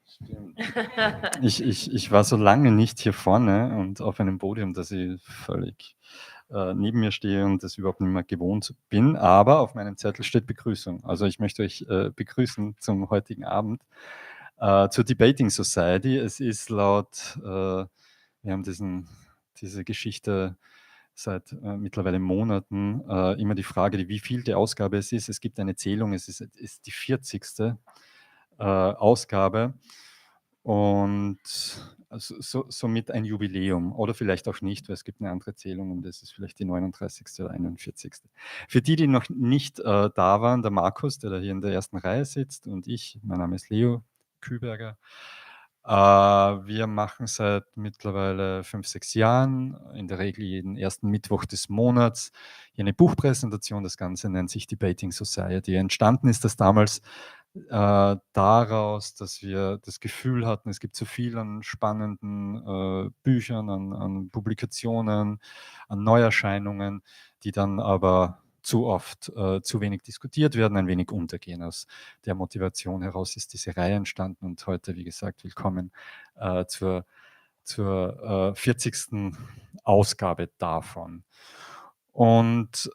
Stimmt. Ich war so lange nicht hier vorne und auf einem Podium, dass ich völlig neben mir stehe und das überhaupt nicht mehr gewohnt bin, aber auf meinem Zettel steht Begrüßung. Also ich möchte euch begrüßen zum heutigen Abend zur Debating Society. Es ist laut, wir haben diese Geschichte seit mittlerweile Monaten, immer die Frage, wie vielte Ausgabe es ist. Es gibt eine Zählung, es ist die 40. Ausgabe und somit ein Jubiläum oder vielleicht auch nicht, weil es gibt eine andere Zählung und das ist vielleicht die 39. oder 41. Für die noch nicht da waren, der Markus, der da hier in der ersten Reihe sitzt und ich, mein Name ist Leo Küberger. Wir machen seit mittlerweile 5, 6 Jahren, in der Regel jeden ersten Mittwoch des Monats, hier eine Buchpräsentation. Das Ganze nennt sich Debating Society. Entstanden ist das damals daraus, dass wir das Gefühl hatten, es gibt so viel an spannenden Büchern, an Publikationen, an Neuerscheinungen, die dann aber zu oft zu wenig diskutiert werden, ein wenig untergehen. Aus der Motivation heraus ist diese Reihe entstanden und heute, wie gesagt, willkommen zur 40. Ausgabe davon. Und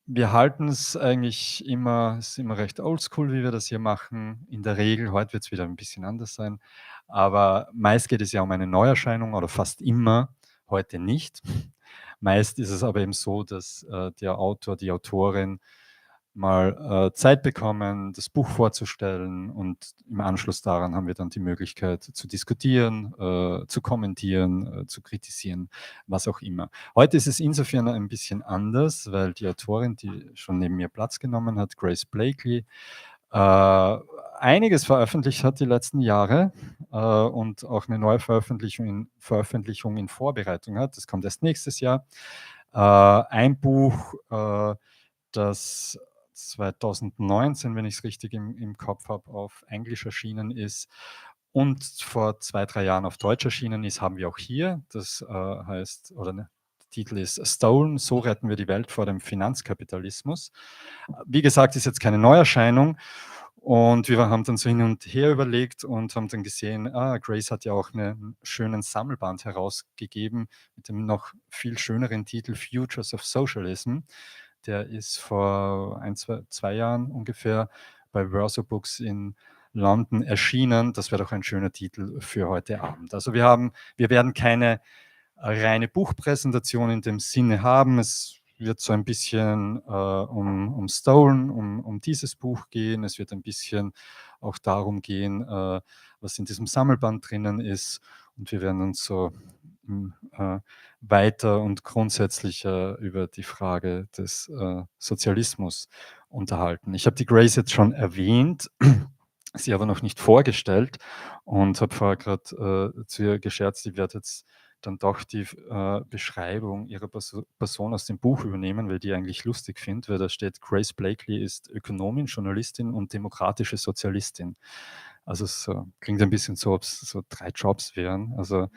wir halten es eigentlich immer, es ist immer recht oldschool, wie wir das hier machen. In der Regel, heute wird es wieder ein bisschen anders sein, aber meist geht es ja um eine Neuerscheinung oder fast immer, heute nicht. Meist ist es aber eben so, dass der Autor, die Autorin mal Zeit bekommen, das Buch vorzustellen und im Anschluss daran haben wir dann die Möglichkeit zu diskutieren, zu kommentieren, zu kritisieren, was auch immer. Heute ist es insofern ein bisschen anders, weil die Autorin, die schon neben mir Platz genommen hat, Grace Blakeley, einiges veröffentlicht hat die letzten Jahre und auch eine neue Veröffentlichung in Vorbereitung hat. Das kommt erst nächstes Jahr. Ein Buch, das 2019, wenn ich es richtig im Kopf habe, auf Englisch erschienen ist und vor 2, 3 Jahren auf Deutsch erschienen ist, haben wir auch hier. Das heißt, oder ne, der Titel ist Stolen, so retten wir die Welt vor dem Finanzkapitalismus. Wie gesagt, ist jetzt keine Neuerscheinung. Und wir haben dann so hin und her überlegt und haben dann gesehen, Grace hat ja auch einen schönen Sammelband herausgegeben mit dem noch viel schöneren Titel Futures of Socialism. Der ist vor 2 Jahren ungefähr bei Verso Books in London erschienen. Das wäre doch ein schöner Titel für heute Abend. Also wir werden keine reine Buchpräsentation in dem Sinne haben. Es wird so ein bisschen um Stolen, um dieses Buch gehen. Es wird ein bisschen auch darum gehen, was in diesem Sammelband drinnen ist. Und wir werden uns so weiter und grundsätzlicher über die Frage des Sozialismus unterhalten. Ich habe die Grace jetzt schon erwähnt, sie aber noch nicht vorgestellt und habe vorher gerade zu ihr gescherzt, ich werde jetzt dann doch die Beschreibung ihrer Person aus dem Buch übernehmen, weil die eigentlich lustig finde, weil da steht, Grace Blakeley ist Ökonomin, Journalistin und demokratische Sozialistin. Also es klingt ein bisschen so, ob es so 3 Jobs wären. Also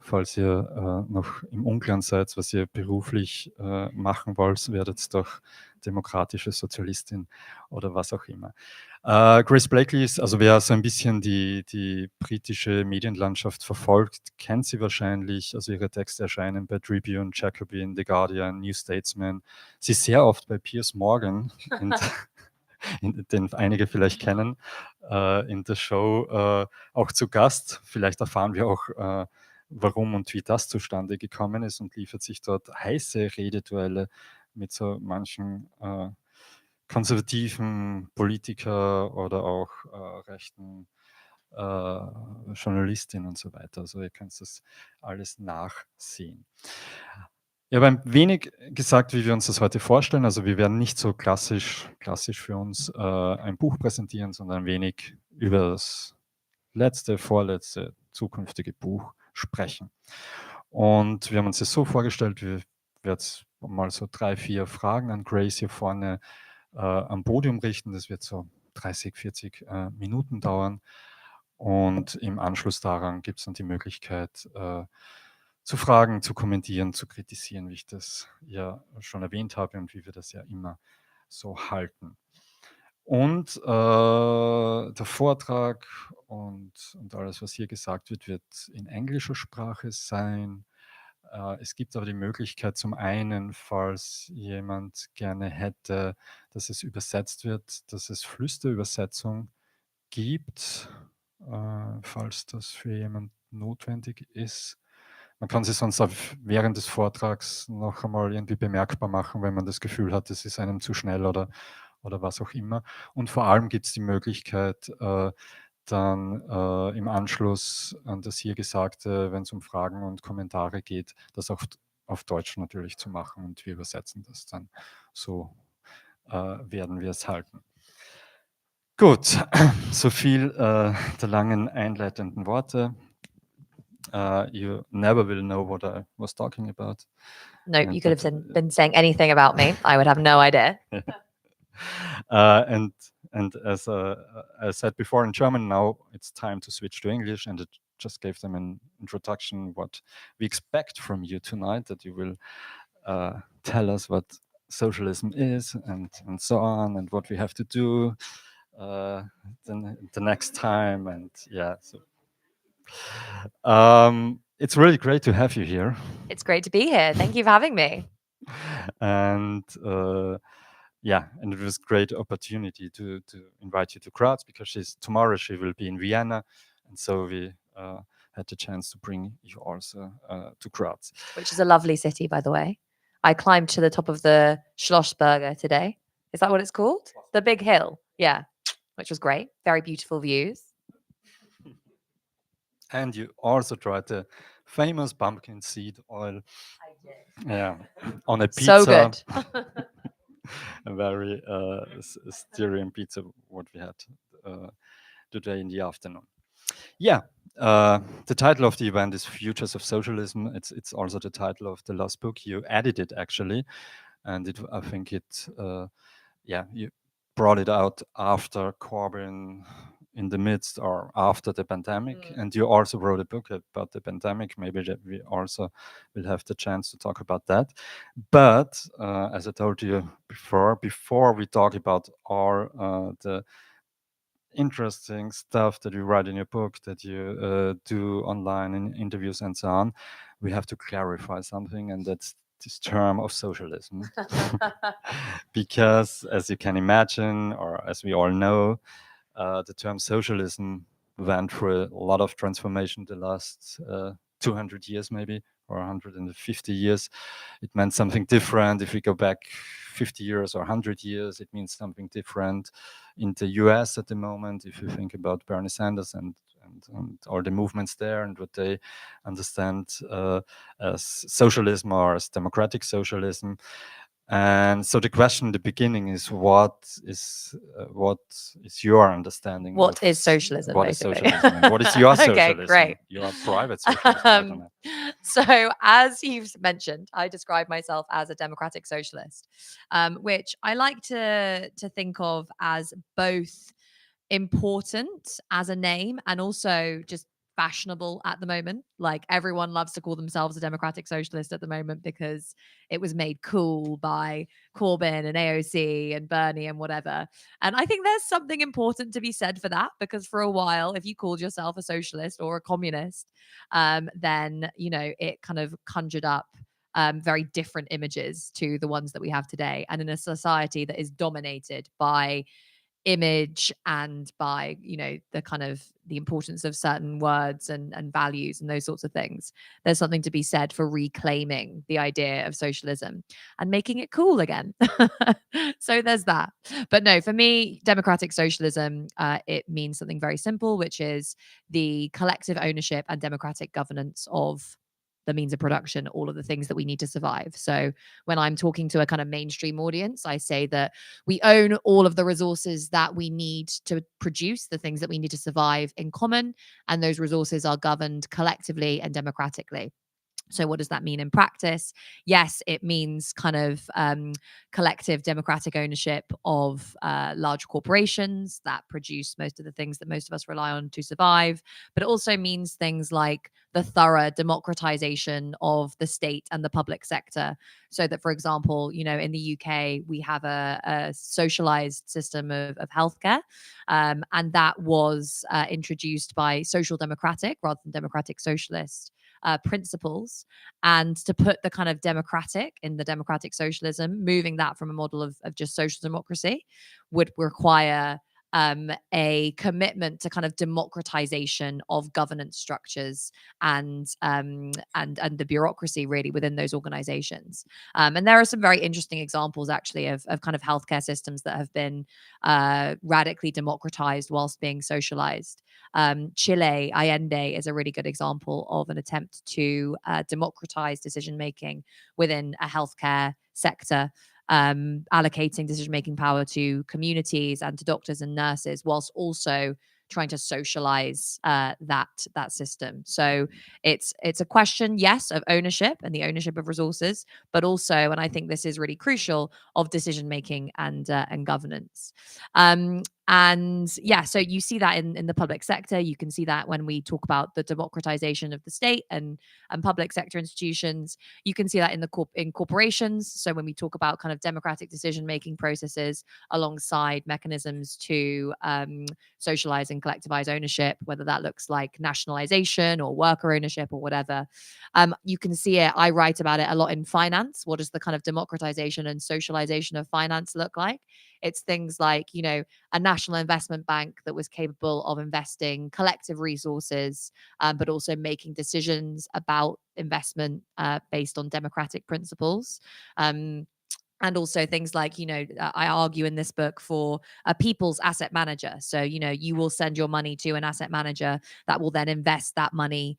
falls ihr noch im Unklaren seid, was ihr beruflich machen wollt, werdet ihr doch demokratische Sozialistin oder was auch immer. Grace Blakeley ist, also wer so ein bisschen die britische Medienlandschaft verfolgt, kennt sie wahrscheinlich. Also ihre Texte erscheinen bei Tribune, Jacobin, The Guardian, New Statesman. Sie ist sehr oft bei Piers Morgan, den einige vielleicht kennen, in der Show auch zu Gast. Vielleicht erfahren wir auch, warum und wie das zustande gekommen ist und liefert sich dort heiße Rededuelle mit so manchen konservativen Politiker oder auch rechten Journalistin und so weiter. Also ihr könnt das alles nachsehen. Ich habe ein wenig gesagt, wie wir uns das heute vorstellen. Also wir werden nicht so klassisch für uns ein Buch präsentieren, sondern ein wenig über das letzte, vorletzte, zukünftige Buch sprechen. Und wir haben uns das so vorgestellt, wir werden jetzt mal so 3, 4 Fragen an Grace hier vorne am Podium richten. Das wird so 30, 40 Minuten dauern. Und im Anschluss daran gibt es dann die Möglichkeit, zu fragen, zu kommentieren, zu kritisieren, wie ich das ja schon erwähnt habe und wie wir das ja immer so halten. Und der Vortrag und alles, was hier gesagt wird in englischer Sprache sein. Es gibt aber die Möglichkeit zum einen, falls jemand gerne hätte, dass es übersetzt wird, dass es Flüsterübersetzung gibt, falls das für jemand notwendig ist. Man kann sich sonst auch während des Vortrags noch einmal irgendwie bemerkbar machen, wenn man das Gefühl hat, es ist einem zu schnell oder was auch immer. Und vor allem gibt es die Möglichkeit, dann im Anschluss an das hier Gesagte, wenn es um Fragen und Kommentare geht, das auch auf Deutsch natürlich zu machen und wir übersetzen das dann. So werden wir es halten. Gut, so viel der langen einleitenden Worte. You never will know what I was talking about. Nope, you could have been saying anything about me. I would have no idea. And as I said before in German, now it's time to switch to English, and it just gave them an introduction what we expect from you tonight, that you will tell us what socialism is and so on, and what we have to do the next time. And yeah, so it's really great to have you here. It's great to be here. Thank you for having me. And yeah, and it was a great opportunity to invite you to Graz, because tomorrow she will be in Vienna, and so we had the chance to bring you also to Graz. Which is a lovely city, by the way. I climbed to the top of the Schlossberger today. Is that what it's called? The big hill. Yeah, which was great. Very beautiful views. And you also tried the famous pumpkin seed oil. I did. Yeah, on a pizza. So good. A very Styrian pizza, what we had today in the afternoon. Yeah, the title of the event is Futures of Socialism. It's also the title of the last book. You edited actually, and I think you brought it out after Corbyn in the midst or after the pandemic, and you also wrote a book about the pandemic. Maybe that we also will have the chance to talk about that. But as I told you before we talk about all the interesting stuff that you write in your book, that you do online in interviews and so on, we have to clarify something, and that's this term of socialism. Because as you can imagine, or as we all know, the term socialism went through a lot of transformation the last 200 years maybe, or 150 years. It meant something different. If we go back 50 years or 100 years, it means something different. In the US at the moment, if you think about Bernie Sanders and all the movements there and what they understand as socialism or as democratic socialism. And so the question in the beginning is, what is your understanding? What is socialism? What basically? is socialism? And what is your socialism? Okay, great. Your private socialism. So, as you've mentioned, I describe myself as a democratic socialist, which I like to think of as both important as a name and also just fashionable at the moment. Like, everyone loves to call themselves a democratic socialist at the moment because it was made cool by Corbyn and AOC and Bernie and whatever. And I think there's something important to be said for that, because for a while, if you called yourself a socialist or a communist, then, it kind of conjured up very different images to the ones that we have today. And in a society that is dominated by image and by the kind of the importance of certain words and values and those sorts of things, there's something to be said for reclaiming the idea of socialism and making it cool again. So there's that. But no, for me, democratic socialism, it means something very simple, which is the collective ownership and democratic governance of the means of production, all of the things that we need to survive. So when I'm talking to a kind of mainstream audience, I say that we own all of the resources that we need to produce the things that we need to survive in common, and those resources are governed collectively and democratically. So what does that mean in practice? Yes, it means kind of collective democratic ownership of large corporations that produce most of the things that most of us rely on to survive. But it also means things like the thorough democratization of the state and the public sector. So that, for example, in the UK, we have a socialized system of healthcare. And that was introduced by social democratic rather than democratic socialist principles, and to put the kind of democratic in the democratic socialism, moving that from a model of just social democracy would require a commitment to kind of democratization of governance structures and the bureaucracy really within those organizations. And there are some very interesting examples actually of kind of healthcare systems that have been radically democratized whilst being socialized. Chile, Allende is a really good example of an attempt to democratize decision making within a healthcare sector, allocating decision-making power to communities and to doctors and nurses, whilst also trying to socialize that system. So it's a question, yes, of ownership and the ownership of resources, but also, and I think this is really crucial, of decision making and governance. And yeah, so you see that in the public sector. You can see that when we talk about the democratization of the state and public sector institutions. You can see that in corporations. So when we talk about kind of democratic decision making processes alongside mechanisms to socialize and collectivize ownership, whether that looks like nationalization or worker ownership or whatever. You can see it. I write about it a lot in finance. What does the kind of democratization and socialization of finance look like? It's things like, a national investment bank that was capable of investing collective resources, but also making decisions about investment based on democratic principles. And also things like, I argue in this book for a people's asset manager. So, you will send your money to an asset manager that will then invest that money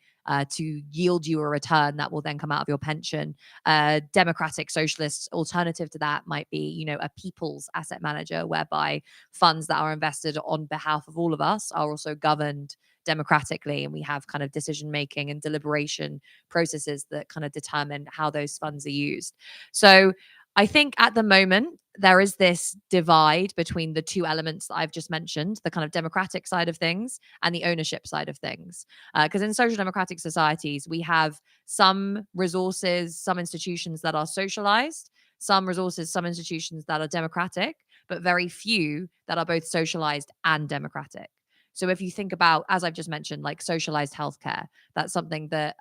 to yield you a return that will then come out of your pension. Democratic socialist alternative to that might be, a people's asset manager, whereby funds that are invested on behalf of all of us are also governed democratically, and we have kind of decision making and deliberation processes that kind of determine how those funds are used. So I think at the moment, there is this divide between the two elements that I've just mentioned, the kind of democratic side of things and the ownership side of things. Because in social democratic societies, we have some resources, some institutions that are socialized, some resources, some institutions that are democratic, but very few that are both socialized and democratic. So if you think about, as I've just mentioned, like socialized healthcare, that's something that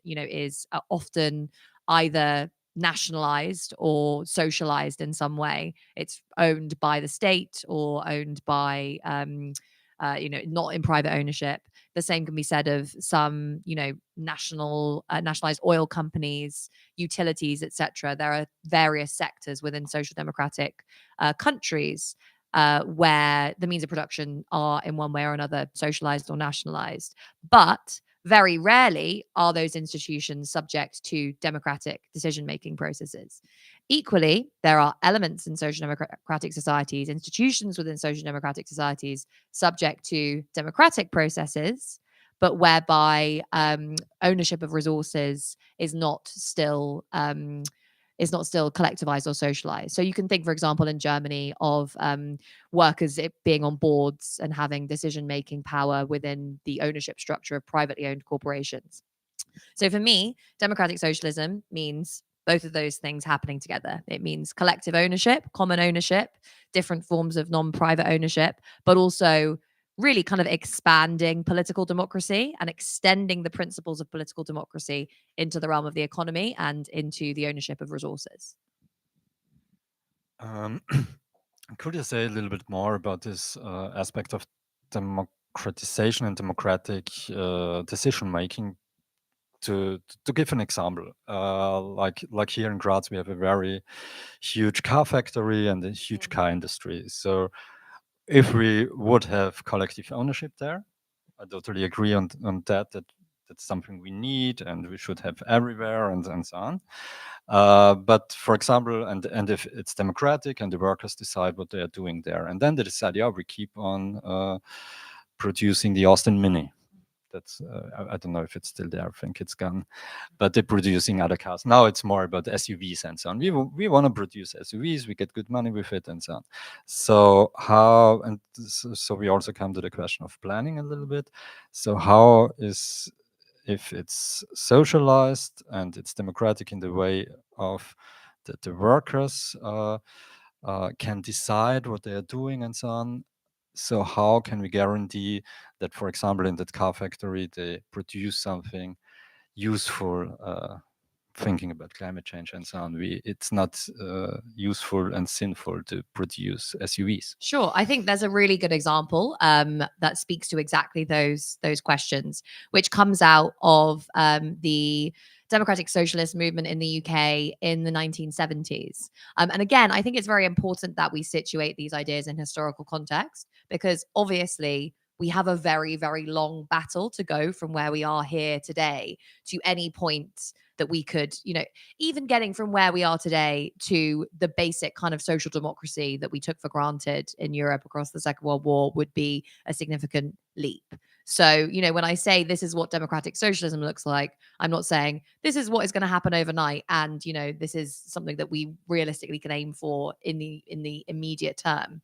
is often either nationalized or socialized in some way. It's owned by the state or owned by not in private ownership. The same can be said of some, nationalized oil companies, utilities, etc. There are various sectors within social democratic countries where the means of production are in one way or another socialized or nationalized. But very rarely are those institutions subject to democratic decision-making processes. Equally, there are elements in social democratic societies, institutions within social democratic societies subject to democratic processes, but whereby ownership of resources is not still collectivized or socialized. So you can think, for example, in Germany of workers being on boards and having decision-making power within the ownership structure of privately owned corporations. So for me, democratic socialism means both of those things happening together. It means collective ownership, common ownership, different forms of non-private ownership, but also really kind of expanding political democracy and extending the principles of political democracy into the realm of the economy and into the ownership of resources. Could you say a little bit more about this aspect of democratization and democratic decision making? To give an example, like here in Graz, we have a very huge car factory and a huge car industry. So if we would have collective ownership there, I totally agree on that that's something we need and we should have everywhere and so on. But for example, and if it's democratic and the workers decide what they are doing there, and then they decide, yeah, we keep on producing the Austin Mini. That's I don't know if it's still there. I think it's gone, but they're producing other cars now. It's more about SUVs and so on. We want to produce SUVs. We get good money with it and so on. So how, and so we also come to the question of planning a little bit. So how is, if it's socialized and it's democratic in the way of the workers can decide what they are doing and so on. So how can we guarantee that, for example, in that car factory, they produce something useful, thinking about climate change and so on? It's not useful and sinful to produce SUVs. Sure, I think there's a really good example that speaks to exactly those questions, which comes out of the democratic socialist movement in the UK in the 1970s. And again, I think it's very important that we situate these ideas in historical context, because obviously we have a very, very long battle to go from where we are here today to any point that we could, even getting from where we are today to the basic kind of social democracy that we took for granted in Europe across the Second World War would be a significant leap. So, when I say this is what democratic socialism looks like, I'm not saying this is what is going to happen overnight, and this is something that we realistically can aim for in the immediate term.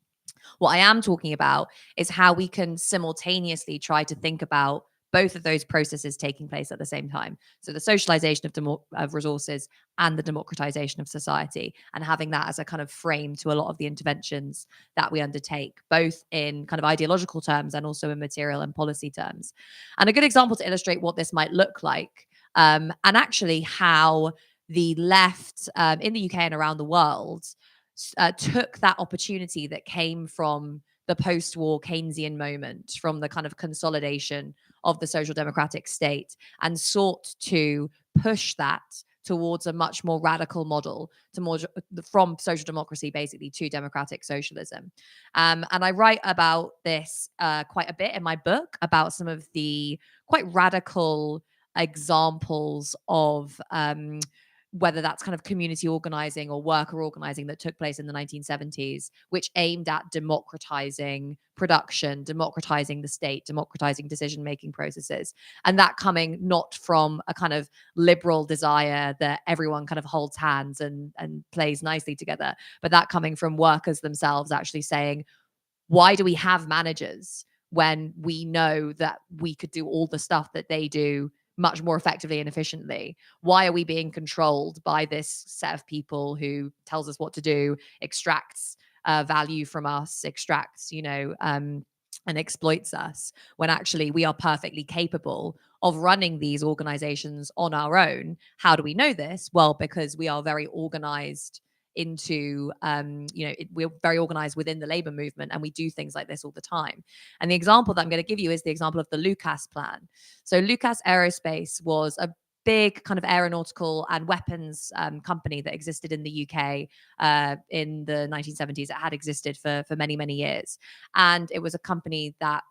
What I am talking about is how we can simultaneously try to think about both of those processes taking place at the same time. So the socialization of resources and the democratization of society, and having that as a kind of frame to a lot of the interventions that we undertake, both in kind of ideological terms and also in material and policy terms. And a good example to illustrate what this might look like, and actually how the left in the UK and around the world took that opportunity that came from the post-war Keynesian moment, from the kind of consolidation of the social democratic state, and sought to push that towards a much more radical model, from social democracy basically to democratic socialism. And I write about this quite a bit in my book, about some of the quite radical examples of whether that's kind of community organizing or worker organizing that took place in the 1970s, which aimed at democratizing production, democratizing the state, democratizing decision-making processes. And that coming not from a kind of liberal desire that everyone kind of holds hands and plays nicely together, but that coming from workers themselves actually saying, why do we have managers when we know that we could do all the stuff that they do much more effectively and efficiently? Why are we being controlled by this set of people who tells us what to do, extracts value from us, extracts, and exploits us, when actually we are perfectly capable of running these organizations on our own? How do we know this? Well, because we are very organized into we're very organized within the labor movement, and we do things like this all the time. And the example that I'm going to give you is the example of the Lucas plan. So Lucas Aerospace was a big kind of aeronautical and weapons company that existed in the UK in the 1970s. It had existed for many, many years. And it was a company that,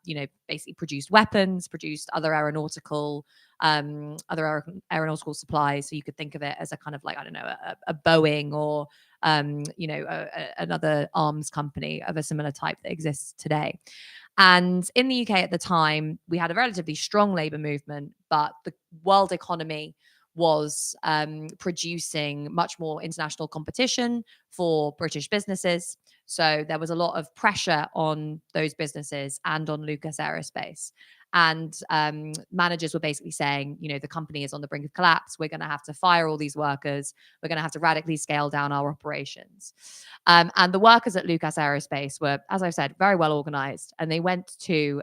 basically produced weapons, produced other aeronautical supplies. So you could think of it as a kind of like, I don't know, a Boeing or another arms company of a similar type that exists today. And in the UK at the time, we had a relatively strong labor movement, but the world economy was producing much more international competition for British businesses. So there was a lot of pressure on those businesses and on Lucas Aerospace. And managers were basically saying, the company is on the brink of collapse. We're going to have to fire all these workers. We're going to have to radically scale down our operations. And the workers at Lucas Aerospace were, as I said, very well organized. And they went to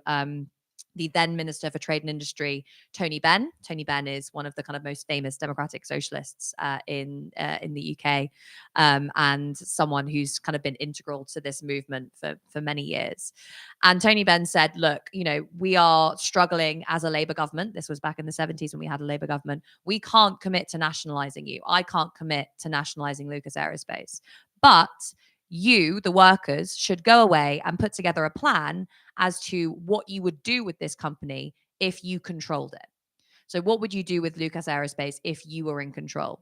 the then Minister for Trade and Industry, Tony Benn. Tony Benn is one of the kind of most famous democratic socialists in the UK, and someone who's kind of been integral to this movement for many years. And Tony Benn said, look, we are struggling as a Labour government. This was back in the 70s when we had a Labour government. We can't commit to nationalising you. I can't commit to nationalising Lucas Aerospace. But you, the workers, should go away and put together a plan as to what you would do with this company if you controlled it. So what would you do with Lucas Aerospace if you were in control?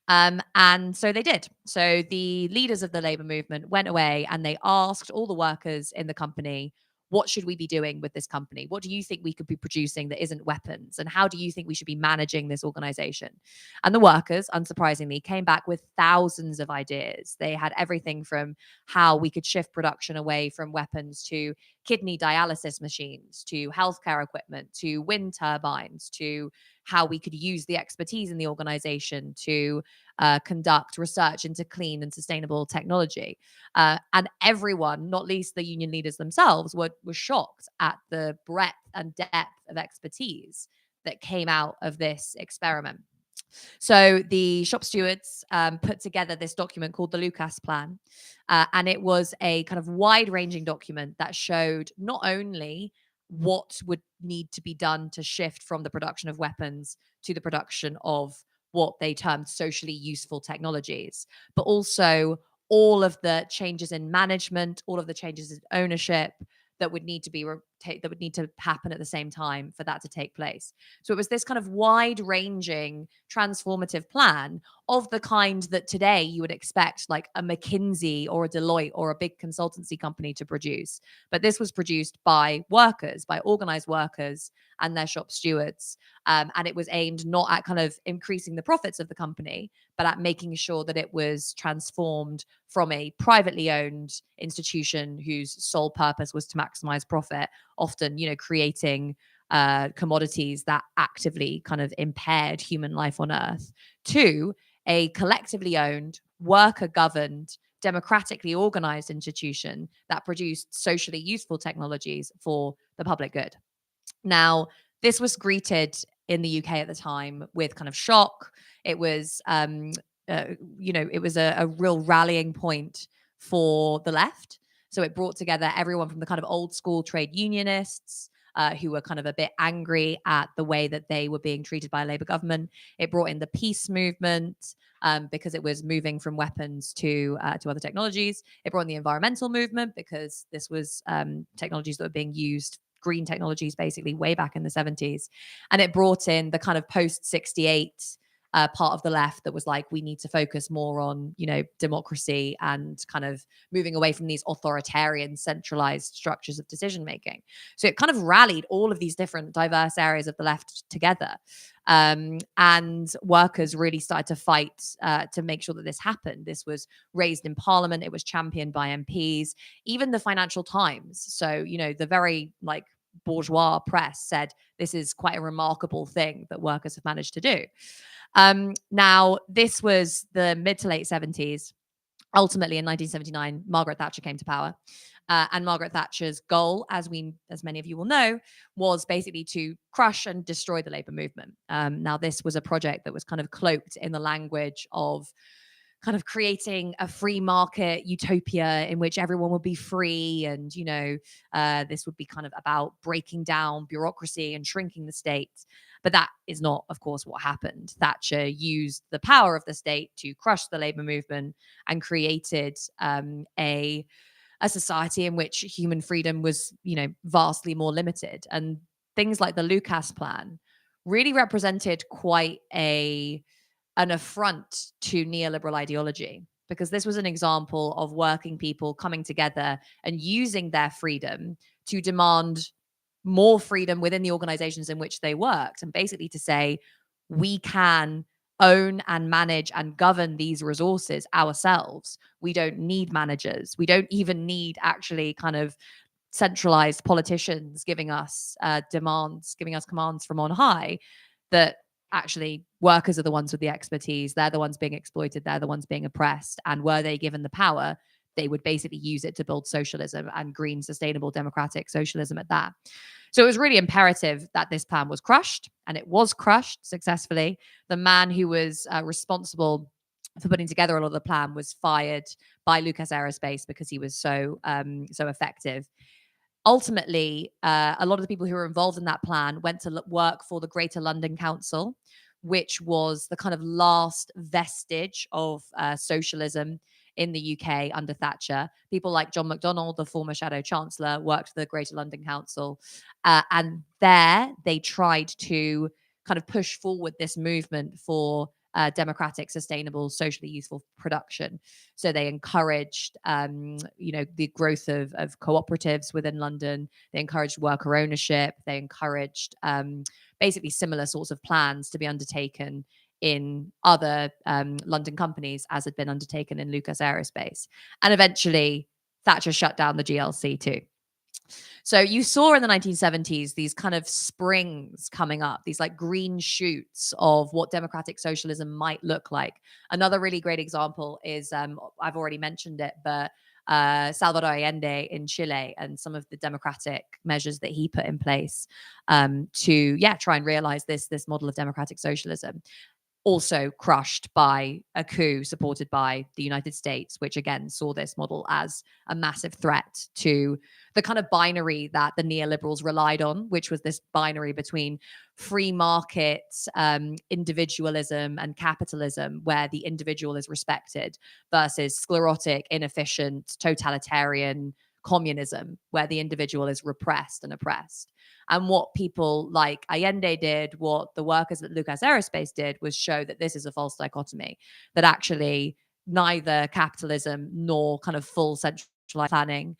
And so they did. So the leaders of the labor movement went away and they asked all the workers in the company, what should we be doing with this company? What do you think we could be producing that isn't weapons? And how do you think we should be managing this organization? And the workers, unsurprisingly, came back with thousands of ideas. They had everything from how we could shift production away from weapons to kidney dialysis machines, to healthcare equipment, to wind turbines, to how we could use the expertise in the organization to conduct research into clean and sustainable technology. And everyone, not least the union leaders themselves, were shocked at the breadth and depth of expertise that came out of this experiment. So the shop stewards put together this document called the Lucas Plan. And it was a kind of wide-ranging document that showed not only what would need to be done to shift from the production of weapons to the production of what they termed socially useful technologies, but also all of the changes in management, all of the changes in ownership that would need to be that would need to happen at the same time for that to take place. So it was this kind of wide-ranging, transformative plan of the kind that today you would expect like a McKinsey or a Deloitte or a big consultancy company to produce. But this was produced by workers, by organized workers and their shop stewards. And it was aimed not at kind of increasing the profits of the company, but at making sure that it was transformed from a privately owned institution whose sole purpose was to maximize profit, often, creating commodities that actively kind of impaired human life on Earth, to a collectively owned, worker governed, democratically organized institution that produced socially useful technologies for the public good. Now, this was greeted in the UK at the time with kind of shock. It was, it was a real rallying point for the left. So it brought together everyone from the kind of old school trade unionists who were kind of a bit angry at the way that they were being treated by a Labour government. It brought in the peace movement because it was moving from weapons to other technologies. It brought in the environmental movement because this was technologies that were being used, green technologies, basically way back in the 70s. And it brought in the kind of post-68 part of the left that was like, we need to focus more on, democracy and kind of moving away from these authoritarian centralized structures of decision making. So it kind of rallied all of these different diverse areas of the left together. And workers really started to fight to make sure that this happened. This was raised in Parliament. It was championed by MPs, even the Financial Times. So, the very bourgeois press said this is quite a remarkable thing that workers have managed to do. Now, this was the mid to late 70s. Ultimately, in 1979, Margaret Thatcher came to power. And Margaret Thatcher's goal, as many of you will know, was basically to crush and destroy the Labour movement. Now, this was a project that was kind of cloaked in the language of kind of creating a free market utopia in which everyone would be free. And, this would be kind of about breaking down bureaucracy and shrinking the state. But that is not, of course, what happened. Thatcher used the power of the state to crush the Labour movement and created a society in which human freedom was, vastly more limited. And things like the Lucas Plan really represented quite an affront to neoliberal ideology, because this was an example of working people coming together and using their freedom to demand more freedom within the organizations in which they worked, and basically to say, we can own and manage and govern these resources ourselves. We don't need managers. We don't even need actually kind of centralized politicians giving us demands, giving us commands from on high. That actually workers are the ones with the expertise. They're the ones being exploited. They're the ones being oppressed. And were they given the power, they would basically use it to build socialism, and green, sustainable, democratic socialism at that. So it was really imperative that this plan was crushed, and it was crushed successfully. The man who was responsible for putting together a lot of the plan was fired by Lucas Aerospace because he was so effective. Ultimately, a lot of the people who were involved in that plan went to work for the Greater London Council, which was the kind of last vestige of socialism in the UK under Thatcher. People like John McDonnell, the former Shadow Chancellor, worked for the Greater London Council. And there they tried to kind of push forward this movement for democratic, sustainable, socially useful production. So they encouraged, the growth of cooperatives within London. They encouraged worker ownership. They encouraged basically similar sorts of plans to be undertaken in other London companies as had been undertaken in Lucas Aerospace. And eventually, Thatcher shut down the GLC too. So you saw in the 1970s these kind of springs coming up, these like green shoots of what democratic socialism might look like. Another really great example is I've already mentioned it, but Salvador Allende in Chile and some of the democratic measures that he put in place to try and realize this model of democratic socialism, also crushed by a coup supported by the United States, which again saw this model as a massive threat to the kind of binary that the neoliberals relied on, which was this binary between free market, individualism, and capitalism, where the individual is respected, versus sclerotic, inefficient, totalitarian communism, where the individual is repressed and oppressed. And what people like Allende did, what the workers at Lucas Aerospace did, was show that this is a false dichotomy, that actually neither capitalism nor kind of full centralized planning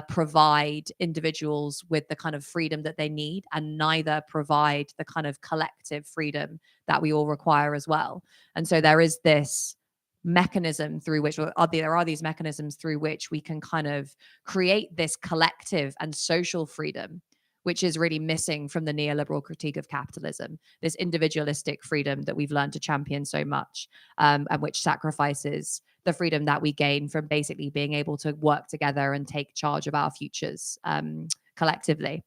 provide individuals with the kind of freedom that they need, and neither provide the kind of collective freedom that we all require as well. And so there is this mechanism through which there are these mechanisms through which we can kind of create this collective and social freedom, which is really missing from the neoliberal critique of capitalism, this individualistic freedom that we've learned to champion so much, and which sacrifices the freedom that we gain from basically being able to work together and take charge of our futures collectively.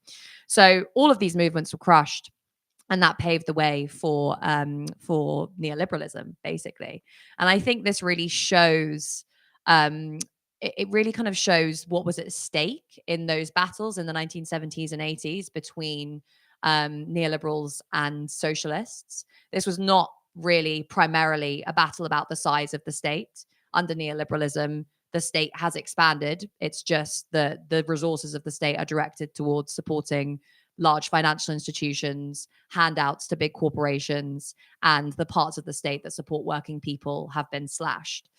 So all of these movements were crushed, and that paved the way for neoliberalism, basically. And I think this really shows it really kind of shows what was at stake in those battles in the 1970s and 80s between neoliberals and socialists. This was not really primarily a battle about the size of the state. Under neoliberalism, the state has expanded. It's just that the resources of the state are directed towards supporting large financial institutions, handouts to big corporations, and the parts of the state that support working people have been slashed.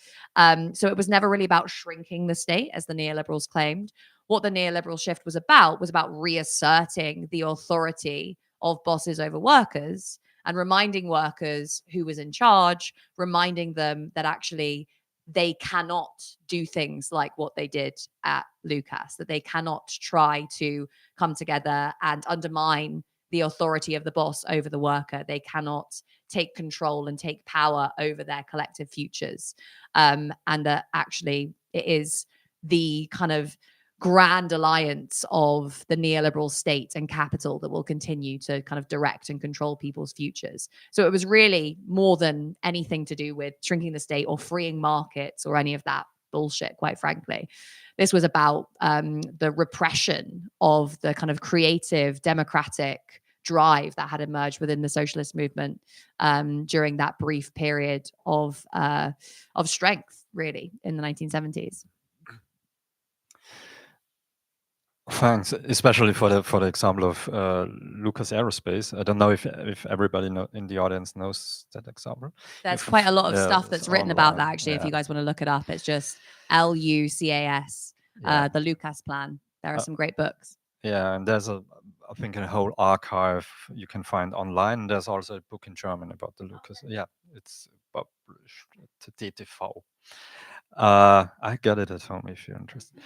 So it was never really about shrinking the state, as the neoliberals claimed. What the neoliberal shift was about reasserting the authority of bosses over workers and reminding workers who was in charge, reminding them that actually they cannot do things like what they did at Lucas, that they cannot try to come together and undermine the authority of the boss over the worker. They cannot take control and take power over their collective futures. And that actually it is the kind of grand alliance of the neoliberal state and capital that will continue to kind of direct and control people's futures. So it was really more than anything to do with shrinking the state or freeing markets or any of that bullshit, quite frankly. This was about the repression of the kind of creative, democratic drive that had emerged within the socialist movement during that brief period of strength, really, in the 1970s. Thanks, especially for the example of Lucas Aerospace. I don't know if everybody in the audience knows that example. There's quite a lot of stuff that's written about that, actually. If you guys want to look it up, it's just LUCAS, the Lucas Plan. There are some great books. Yeah, and there's I think a whole archive you can find online. There's also a book in German about the Lucas. Yeah, it's published at DTV. I got it at home if you're interested.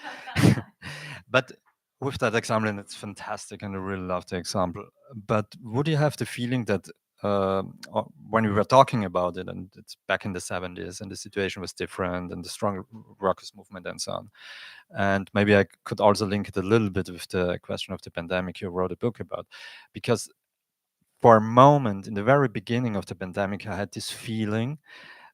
But with that example, and it's fantastic, and I really love the example. But would you have the feeling that when we were talking about it, and it's back in the 70s, and the situation was different, and the strong workers' movement, and so on, and maybe I could also link it a little bit with the question of the pandemic you wrote a book about, because for a moment in the very beginning of the pandemic, I had this feeling,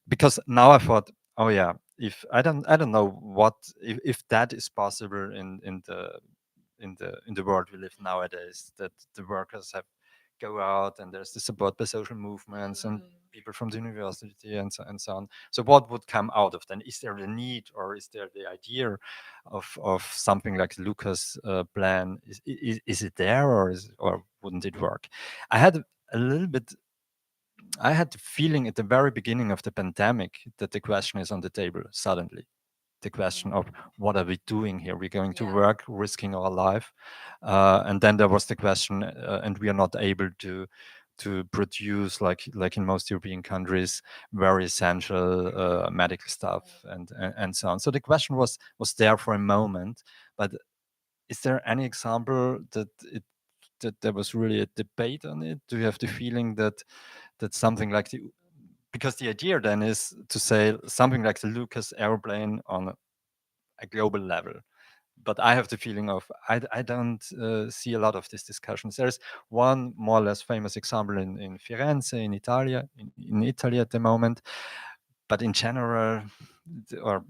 because now I thought, oh yeah, if I don't know what if that is possible in the world we live nowadays, that the workers have go out and there's the support by social movements and people from the university and so on. So what would come out of then? Is there the need, or is there the idea of something like Lucas plan? Is it there, or wouldn't it work? I had a little bit I had the feeling at the very beginning of the pandemic that the question is on the table suddenly. The question of what are we doing here? We're going to work, risking our life. And then there was the question, and we are not able to produce, like in most European countries, very essential medical stuff and so on. So the question was there for a moment, but is there any example that there was really a debate on it? Do you have the feeling that something like because the idea then is to say something like the Lucas airplane on a global level. But I have the feeling of I don't see a lot of these discussions. There's one more or less famous example in Firenze, in Italy at the moment. But in general, or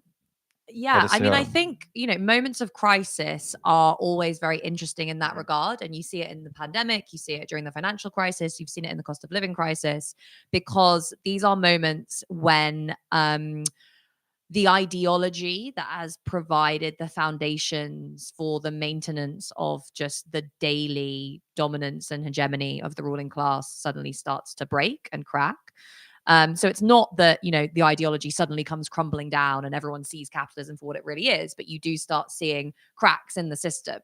yeah, I mean, I think, moments of crisis are always very interesting in that regard. And you see it in the pandemic, you see it during the financial crisis, you've seen it in the cost of living crisis, because these are moments when the ideology that has provided the foundations for the maintenance of just the daily dominance and hegemony of the ruling class suddenly starts to break and crack. So it's not that, the ideology suddenly comes crumbling down and everyone sees capitalism for what it really is, but you do start seeing cracks in the system.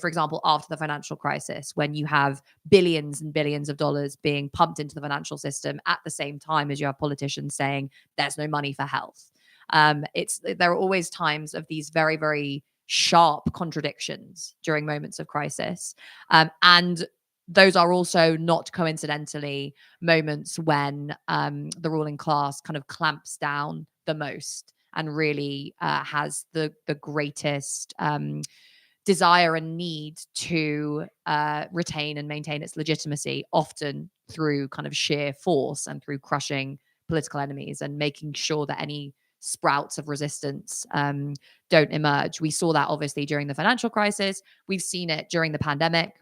For example, after the financial crisis, when you have billions and billions of dollars being pumped into the financial system at the same time as you have politicians saying there's no money for health. There are always times of these very, very sharp contradictions during moments of crisis. And those are also not coincidentally moments when the ruling class kind of clamps down the most and really has the greatest desire and need to retain and maintain its legitimacy, often through kind of sheer force and through crushing political enemies and making sure that any sprouts of resistance don't emerge. We saw that obviously during the financial crisis. We've seen it during the pandemic,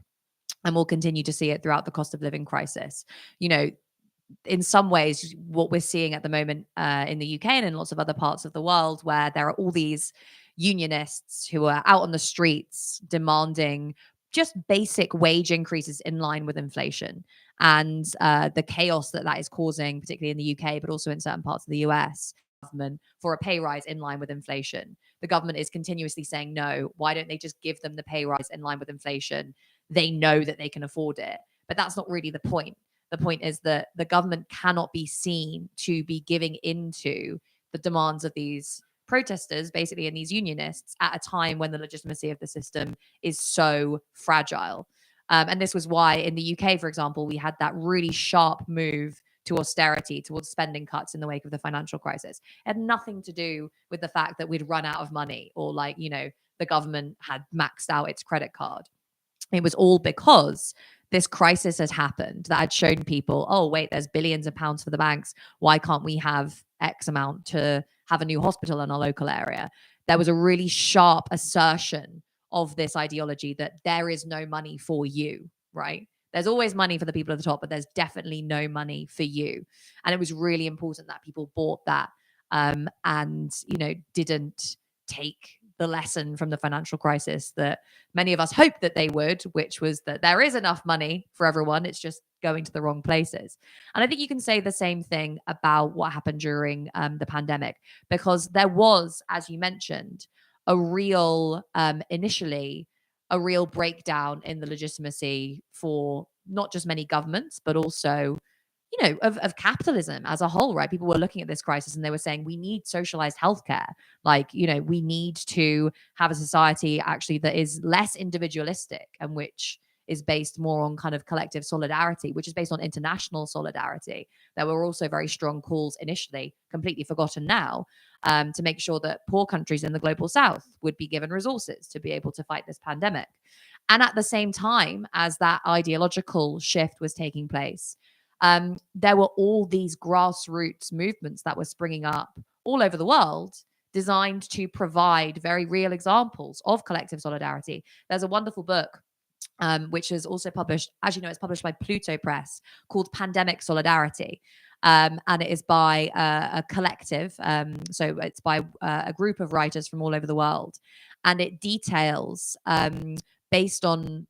and we'll continue to see it throughout the cost of living crisis. In some ways, what we're seeing at the moment in the UK and in lots of other parts of the world, where there are all these unionists who are out on the streets demanding just basic wage increases in line with inflation, and the chaos that is causing, particularly in the UK, but also in certain parts of the US. Government for a pay rise in line with inflation. The government is continuously saying, no, why don't they just give them the pay rise in line with inflation? They know that they can afford it. But that's not really the point. The point is that the government cannot be seen to be giving into the demands of these protesters, basically, and these unionists at a time when the legitimacy of the system is so fragile. And this was why in the UK, for example, we had that really sharp move to austerity, towards spending cuts in the wake of the financial crisis. It had nothing to do with the fact that we'd run out of money or the government had maxed out its credit card. It was all because this crisis has happened that had shown people, oh, wait, there's billions of pounds for the banks. Why can't we have X amount to have a new hospital in our local area? There was a really sharp assertion of this ideology that there is no money for you, right? There's always money for the people at the top, but there's definitely no money for you. And it was really important that people bought that and, didn't take the lesson from the financial crisis that many of us hoped that they would, which was that there is enough money for everyone. It's just going to the wrong places. And I think you can say the same thing about what happened during the pandemic, because there was, as you mentioned, a real, initially, a real breakdown in the legitimacy for not just many governments, but also of capitalism as a whole, right? People were looking at this crisis and they were saying, we need socialized healthcare. We need to have a society actually that is less individualistic and which is based more on kind of collective solidarity, which is based on international solidarity. There were also very strong calls initially, completely forgotten now, to make sure that poor countries in the global south would be given resources to be able to fight this pandemic. And at the same time as that ideological shift was taking place, there were all these grassroots movements that were springing up all over the world, designed to provide very real examples of collective solidarity. There's a wonderful book which is also published, as you know, it's published by Pluto Press, called Pandemic Solidarity. And it is by a collective. So it's by a group of writers from all over the world. And it details, based on,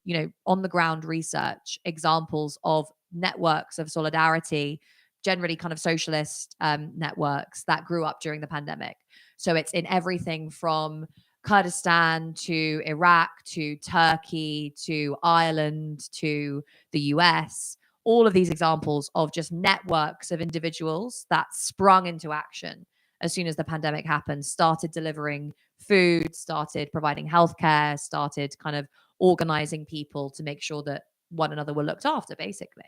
on the ground research, examples of networks of solidarity generally kind of socialist networks that grew up during the pandemic. So it's in everything from Kurdistan to Iraq to Turkey to Ireland to the US. All of these examples of just networks of individuals that sprung into action as soon as the pandemic happened, started delivering food, started providing healthcare, started kind of organizing people to make sure that one another were looked after, basically.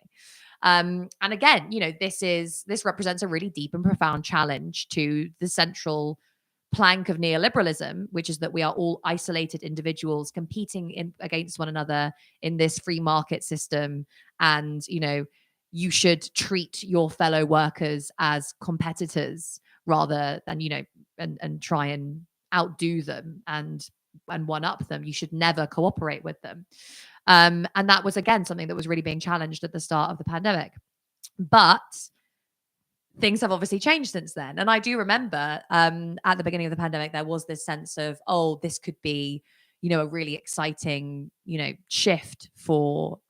And again, this represents a really deep and profound challenge to the central plank of neoliberalism, which is that we are all isolated individuals competing against one another in this free market system. And, you should treat your fellow workers as competitors rather than, and try and outdo them and one up them. You should never cooperate with them. And that was, again, something that was really being challenged at the start of the pandemic. But things have obviously changed since then. And I do remember at the beginning of the pandemic, there was this sense of, oh, this could be, a really exciting, shift for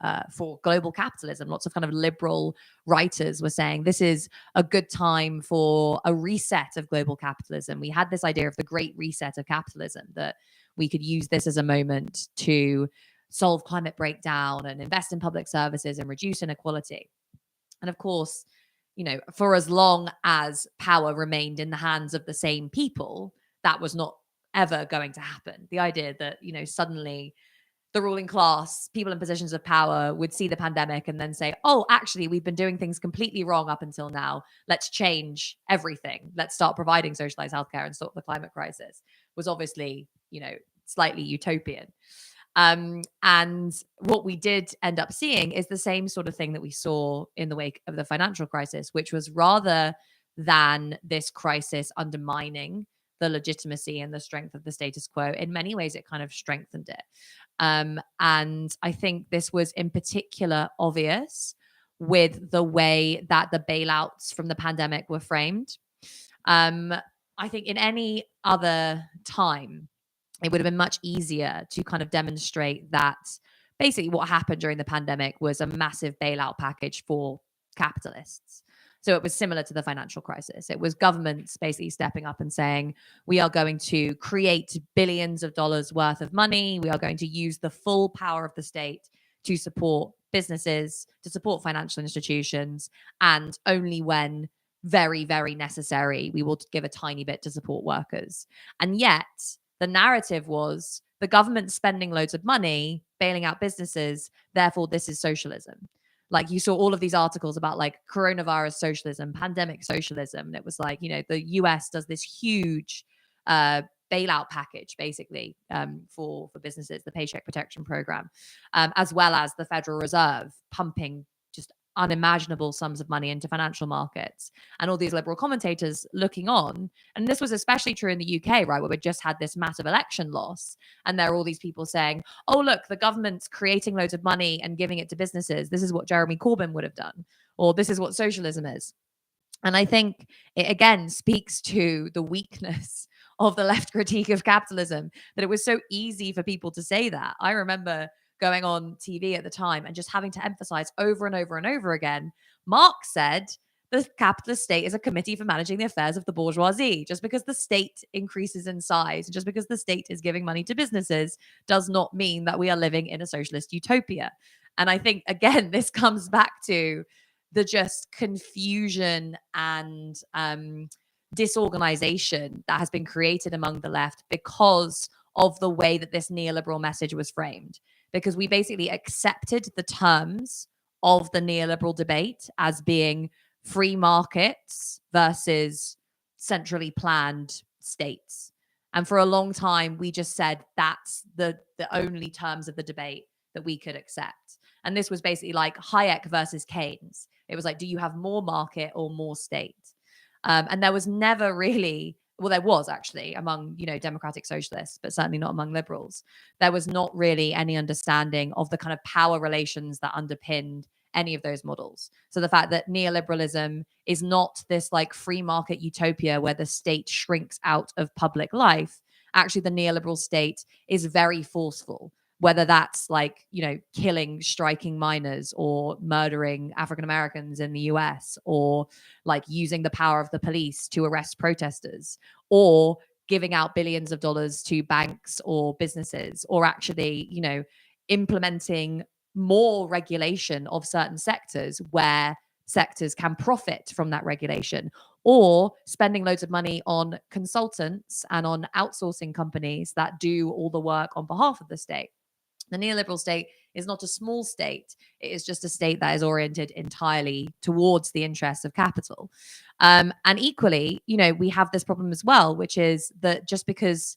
global capitalism. Lots of kind of liberal writers were saying this is a good time for a reset of global capitalism. We had this idea of the great reset of capitalism, that we could use this as a moment to solve climate breakdown and invest in public services and reduce inequality. And of course, for as long as power remained in the hands of the same people, that was not ever going to happen. The idea that, suddenly the ruling class, people in positions of power, would see the pandemic and then say, oh, actually, we've been doing things completely wrong up until now. Let's change everything. Let's start providing socialized healthcare and stop the climate crisis, was obviously, slightly utopian. And what we did end up seeing is the same sort of thing that we saw in the wake of the financial crisis, which was, rather than this crisis undermining the legitimacy and the strength of the status quo, in many ways it kind of strengthened it. And I think this was in particular obvious with the way that the bailouts from the pandemic were framed. I think in any other time, it would have been much easier to kind of demonstrate that basically what happened during the pandemic was a massive bailout package for capitalists. So it was similar to the financial crisis. It was governments basically stepping up and saying, we are going to create billions of dollars worth of money. We are going to use the full power of the state to support businesses, to support financial institutions, and only when very, very necessary, we will give a tiny bit to support workers. And yet, the narrative was the government spending loads of money, bailing out businesses, therefore this is socialism. Like, you saw all of these articles about like coronavirus socialism, pandemic socialism. And it was like, the US does this huge bailout package, basically, for businesses, the Paycheck Protection Program, as well as the Federal Reserve pumping just unimaginable sums of money into financial markets, and all these liberal commentators looking on. And this was especially true in the UK, right, where we just had this massive election loss. And there are all these people saying, oh, look, the government's creating loads of money and giving it to businesses. This is what Jeremy Corbyn would have done, or this is what socialism is. And I think it again speaks to the weakness of the left critique of capitalism, that it was so easy for people to say that. I remember going on TV at the time and just having to emphasize over and over and over again, Marx said the capitalist state is a committee for managing the affairs of the bourgeoisie. Just because the state increases in size, and just because the state is giving money to businesses, does not mean that we are living in a socialist utopia. And I think, again, this comes back to the just confusion and disorganization that has been created among the left because of the way that this neoliberal message was framed. Because we basically accepted the terms of the neoliberal debate as being free markets versus centrally planned states. And for a long time, we just said that's the only terms of the debate that we could accept. And this was basically like Hayek versus Keynes. It was like, do you have more market or more state? And there was never really, well, there was actually among, democratic socialists, but certainly not among liberals. There was not really any understanding of the kind of power relations that underpinned any of those models. So the fact that neoliberalism is not this like free market utopia where the state shrinks out of public life. Actually, the neoliberal state is very forceful. whether that's like, killing, striking miners or murdering African Americans in the US, or like using the power of the police to arrest protesters, or giving out billions of dollars to banks or businesses, or actually, implementing more regulation of certain sectors where sectors can profit from that regulation, or spending loads of money on consultants and on outsourcing companies that do all the work on behalf of the state. The neoliberal state is not a small state. It is just a state that is oriented entirely towards the interests of capital. And equally, we have this problem as well, which is that just because,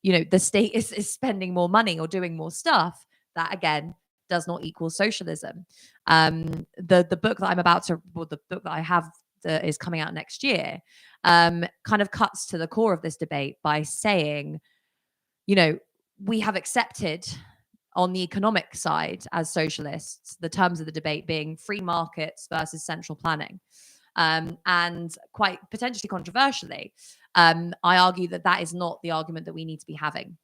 the state is spending more money or doing more stuff, that again does not equal socialism. The book that I'm about to, well, the book that I have that is coming out next year, kind of cuts to the core of this debate by saying, we have accepted on the economic side as socialists the terms of the debate being free markets versus central planning. And quite potentially controversially, I argue that that is not the argument that we need to be having.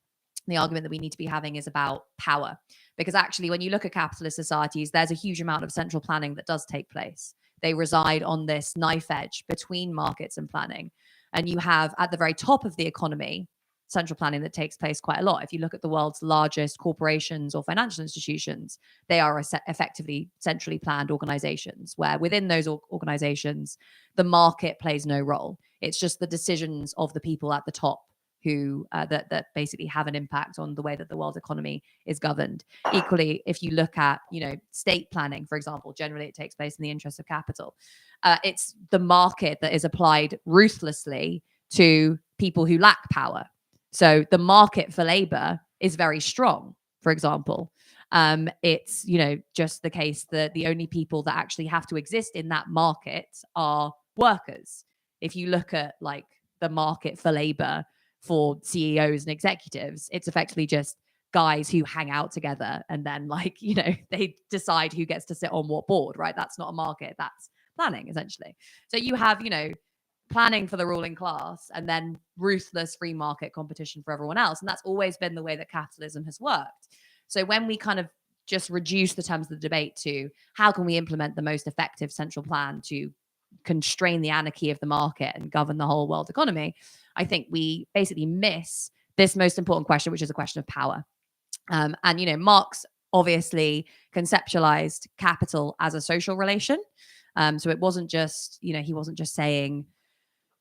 The argument that we need to be having is about power. Because actually, when you look at capitalist societies, there's a huge amount of central planning that does take place. They reside on this knife edge between markets and planning. And you have at the very top of the economy, central planning that takes place quite a lot. If you look at the world's largest corporations or financial institutions, they are effectively centrally planned organizations, where within those organizations, the market plays no role. It's just the decisions of the people at the top who that basically have an impact on the way that the world economy is governed. Equally, if you look at state planning, for example, generally it takes place in the interest of capital. It's the market that is applied ruthlessly to people who lack power. So the market for labor is very strong, for example. It's just the case that the only people that actually have to exist in that market are workers. If you look at like the market for labor for CEOs and executives, it's effectively just guys who hang out together and then they decide who gets to sit on what board, right? That's not a market, that's planning essentially. So you have planning for the ruling class and then ruthless free market competition for everyone else. And that's always been the way that capitalism has worked. So when we kind of just reduce the terms of the debate to how can we implement the most effective central plan to constrain the anarchy of the market and govern the whole world economy, I think we basically miss this most important question, which is a question of power. And Marx obviously conceptualized capital as a social relation. So it wasn't just, he wasn't just saying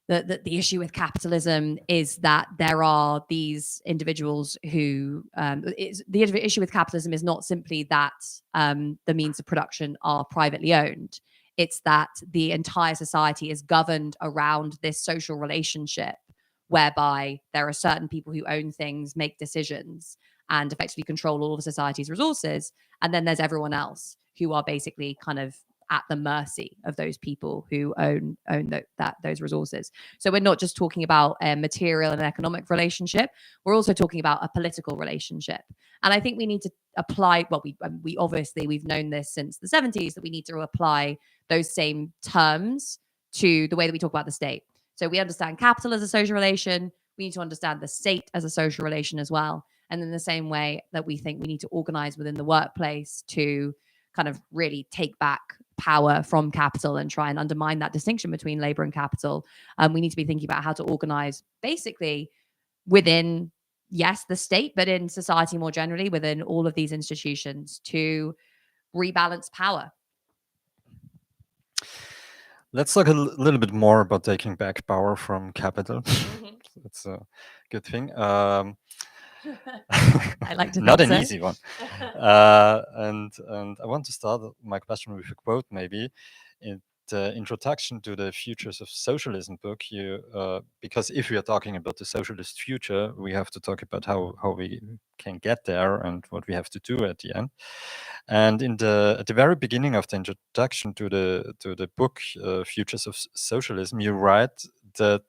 that the issue with capitalism is that there are these individuals who the issue with capitalism is not simply that the means of production are privately owned. It's that the entire society is governed around this social relationship whereby there are certain people who own things, make decisions, and effectively control all of society's resources. And then there's everyone else who are basically kind of at the mercy of those people who own those resources. So we're not just talking about a material and economic relationship. We're also talking about a political relationship. And I think we need to apply, well, we obviously, we've known this since the 70s, that we need to apply those same terms to the way that we talk about the state. So we understand capital as a social relation. We need to understand the state as a social relation as well. And in the same way that we think we need to organize within the workplace to kind of really take back power from capital and try and undermine that distinction between labor and capital, we need to be thinking about how to organize basically within, yes, the state, but in society more generally, within all of these institutions to rebalance power. Let's talk a little bit more about taking back power from capital. That's a good thing. I like to not think an so. easy one. And I want to start my question with a quote, maybe. In the introduction to the Futures of Socialism book, because if we are talking about the socialist future, we have to talk about how we can get there and what we have to do at the end. And at the very beginning of the introduction to the book Futures of Socialism, you write that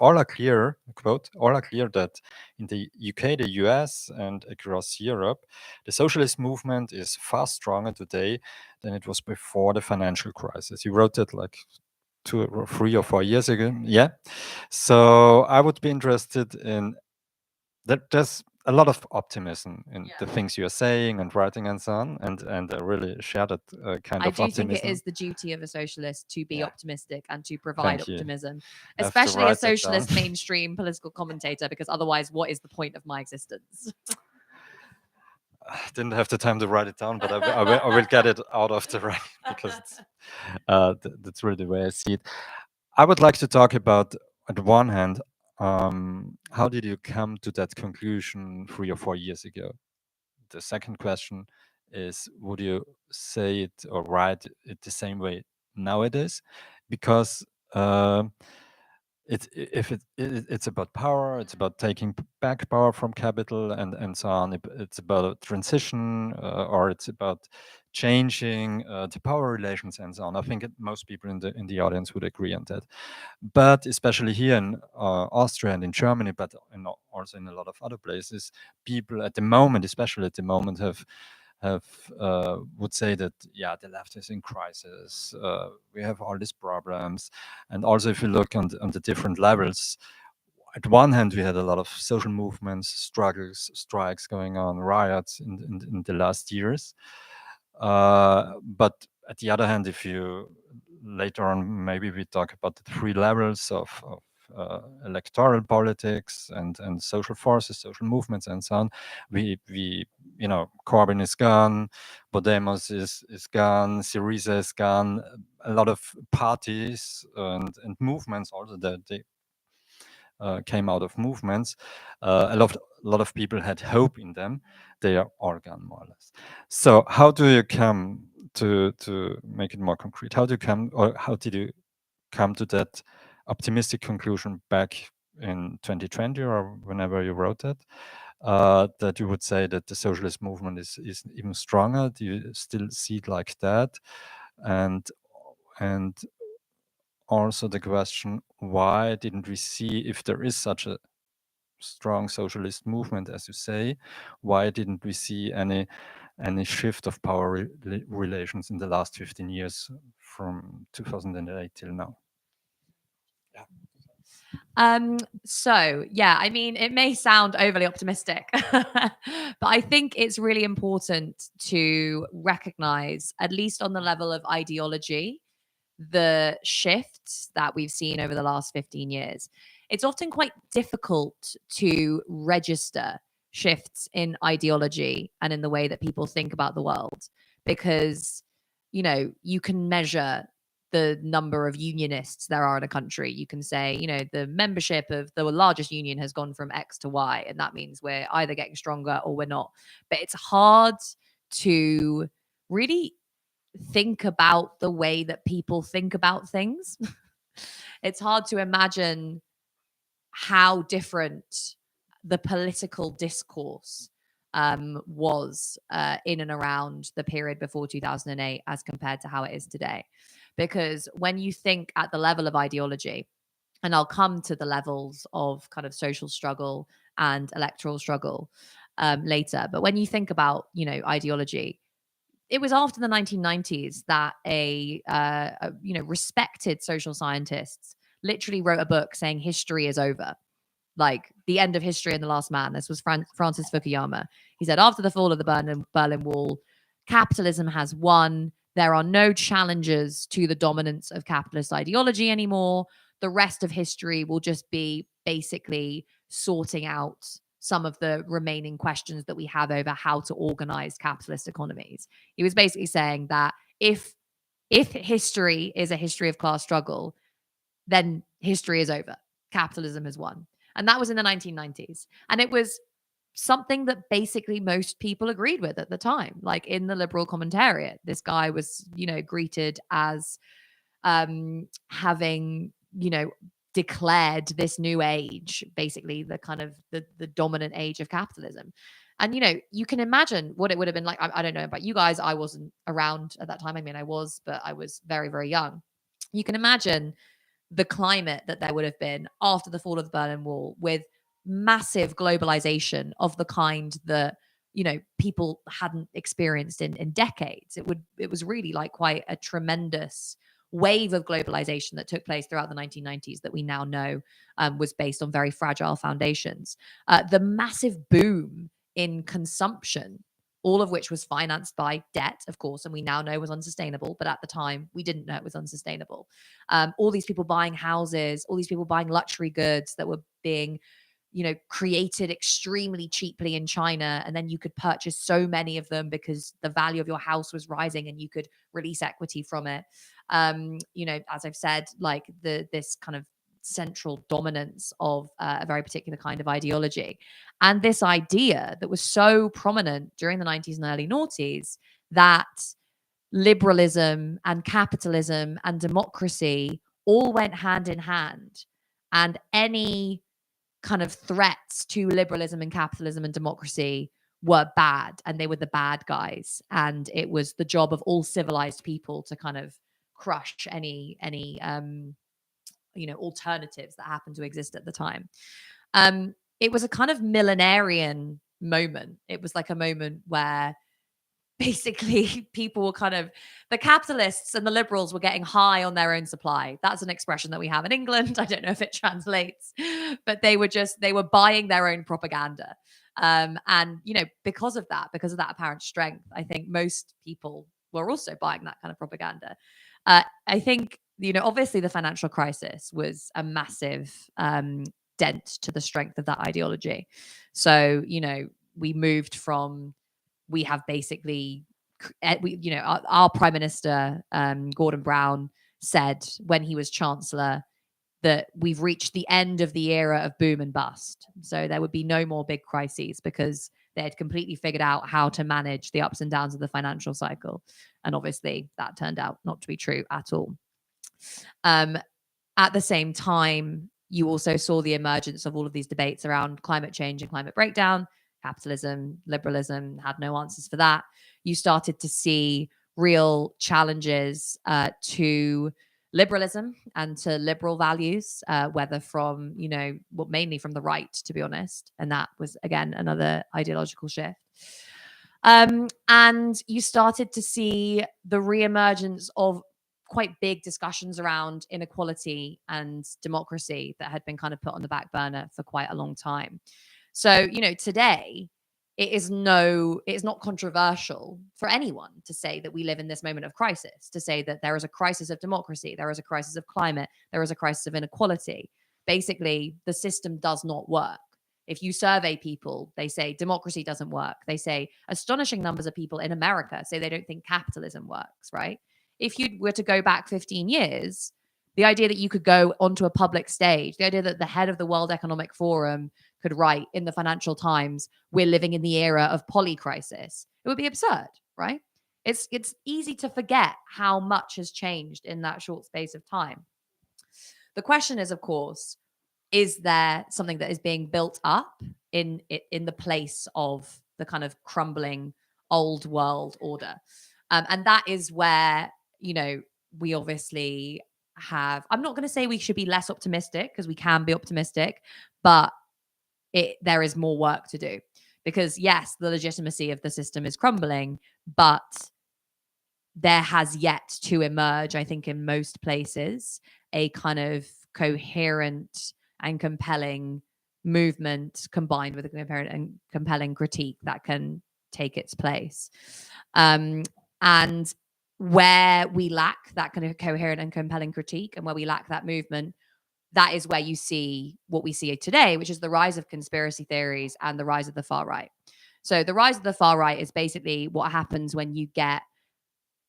all are clear, quote, all are clear that in the UK, the US, and across Europe, the socialist movement is far stronger today than it was before the financial crisis. You wrote it like 2 or 3 or 4 years ago. Yeah. So I would be interested in that. a lot of optimism in Yeah. the things you're saying and writing and so on, and I really share that kind I of do think optimism. it is the duty of a socialist to be Yeah. optimistic and to provide Thank you. optimism, I have to especially a write that down. socialist mainstream political commentator, because otherwise, what is the point of my existence? I didn't have the time to write it down, but I will get it out of the writing because it's, that's really the way I see it. I would like to talk about, on the one hand, how did you come to that conclusion 3 or 4 years ago? The second question is, would you say it or write it the same way nowadays? Because it's about power, it's about taking back power from capital and so on. It's about a transition, or it's about changing the power relations and so on. I think most people in the audience would agree on that. But especially here in Austria and in Germany, but also in a lot of other places, people at the moment, especially at the moment, would say that, yeah, the left is in crisis. We have all these problems, and also if you look on the different levels, at one hand we had a lot of social movements, struggles, strikes going on, riots in the last years. But at the other hand, if you later on maybe we talk about the three levels of electoral politics and social forces, social movements, and so on. We Corbyn is gone, Podemos is gone, Syriza is gone. A lot of parties and movements also that they came out of movements. A lot of people had hope in them. They are all gone, more or less. So how do you come to make it more concrete? How did you come to that optimistic conclusion back in 2020 or whenever you wrote that, that you would say that the socialist movement is even stronger? Do you still see it like that? And also the question, why didn't we see, if there is such a strong socialist movement, as you say, why didn't we see any shift of power relations in the last 15 years from 2008 till now? So yeah, I mean, it may sound overly optimistic, but I think it's really important to recognize, at least on the level of ideology, the shifts that we've seen over the last 15 years. It's often quite difficult to register shifts in ideology and in the way that people think about the world because, you can measure the number of unionists there are in a country. You can say, the membership of the largest union has gone from X to Y, and that means we're either getting stronger or we're not. But it's hard to really think about the way that people think about things. It's hard to imagine how different the political discourse was in and around the period before 2008 as compared to how it is today. Because when you think at the level of ideology, and I'll come to the levels of kind of social struggle and electoral struggle later, but when you think about, ideology, it was after the 1990s that a respected social scientists literally wrote a book saying history is over, like the end of history and the last man. This was Francis Fukuyama. He said, after the fall of the Berlin Wall, capitalism has won. There are no challenges to the dominance of capitalist ideology anymore. The rest of history will just be basically sorting out some of the remaining questions that we have over how to organize capitalist economies. He was basically saying that if history is a history of class struggle, then history is over. Capitalism has won. And that was in the 1990s. And it was something that basically most people agreed with at the time. Like in the liberal commentariat, this guy was, greeted as having, declared this new age, basically the kind of the dominant age of capitalism. And you can imagine what it would have been like. I don't know about you guys. I wasn't around at that time. I mean, I was, but I was very, very young. You can imagine the climate that there would have been after the fall of the Berlin Wall, with massive globalization of the kind that people hadn't experienced in decades. It was really like quite a tremendous wave of globalization that took place throughout the 1990s that we now know was based on very fragile foundations. The massive boom in consumption, all of which was financed by debt, of course, and we now know was unsustainable. But at the time, we didn't know it was unsustainable. All these people buying houses, all these people buying luxury goods that were being created extremely cheaply in China, and then you could purchase so many of them because the value of your house was rising and you could release equity from it. As I've said, like this kind of central dominance of a very particular kind of ideology. And this idea that was so prominent during the 90s and early noughties that liberalism and capitalism and democracy all went hand in hand. And any kind of threats to liberalism and capitalism and democracy were bad, and they were the bad guys. And it was the job of all civilized people to kind of crush any alternatives that happened to exist at the time. It was a kind of millenarian moment. It was like a moment where basically people were the capitalists and the liberals were getting high on their own supply. That's an expression that we have in England. I don't know if it translates, but they were buying their own propaganda. And because of that apparent strength, I think most people were also buying that kind of propaganda. I think obviously the financial crisis was a massive dent to the strength of that ideology. So we moved from, we have basically, our Prime Minister, Gordon Brown, said when he was Chancellor that we've reached the end of the era of boom and bust. So there would be no more big crises because they had completely figured out how to manage the ups and downs of the financial cycle. And obviously that turned out not to be true at all. At the same time, you also saw the emergence of all of these debates around climate change and climate breakdown. Capitalism, liberalism had no answers for that. You started to see real challenges to liberalism and to liberal values, whether from, mainly from the right, to be honest. And that was, again, another ideological shift. And you started to see the reemergence of quite big discussions around inequality and democracy that had been kind of put on the back burner for quite a long time. So, today it's not controversial for anyone to say that we live in this moment of crisis, to say that there is a crisis of democracy, there is a crisis of climate, there is a crisis of inequality. Basically, the system does not work. If you survey people, they say democracy doesn't work. They say astonishing numbers of people in America say they don't think capitalism works, right? If you were to go back 15 years, the idea that you could go onto a public stage, the idea that the head of the World Economic Forum could write in the Financial Times, we're living in the era of polycrisis, it would be absurd, right? It's easy to forget how much has changed in that short space of time. The question is, of course, is there something that is being built up in the place of the kind of crumbling old world order? And that is where, we obviously have, I'm not going to say we should be less optimistic, because we can be optimistic, but there is more work to do. Because yes, the legitimacy of the system is crumbling, but there has yet to emerge, I think, in most places, a kind of coherent and compelling movement combined with a coherent and compelling critique that can take its place. And where we lack that kind of coherent and compelling critique, and where we lack that movement, that is where you see what we see today, which is the rise of conspiracy theories and the rise of the far right. So the rise of the far right is basically what happens when you get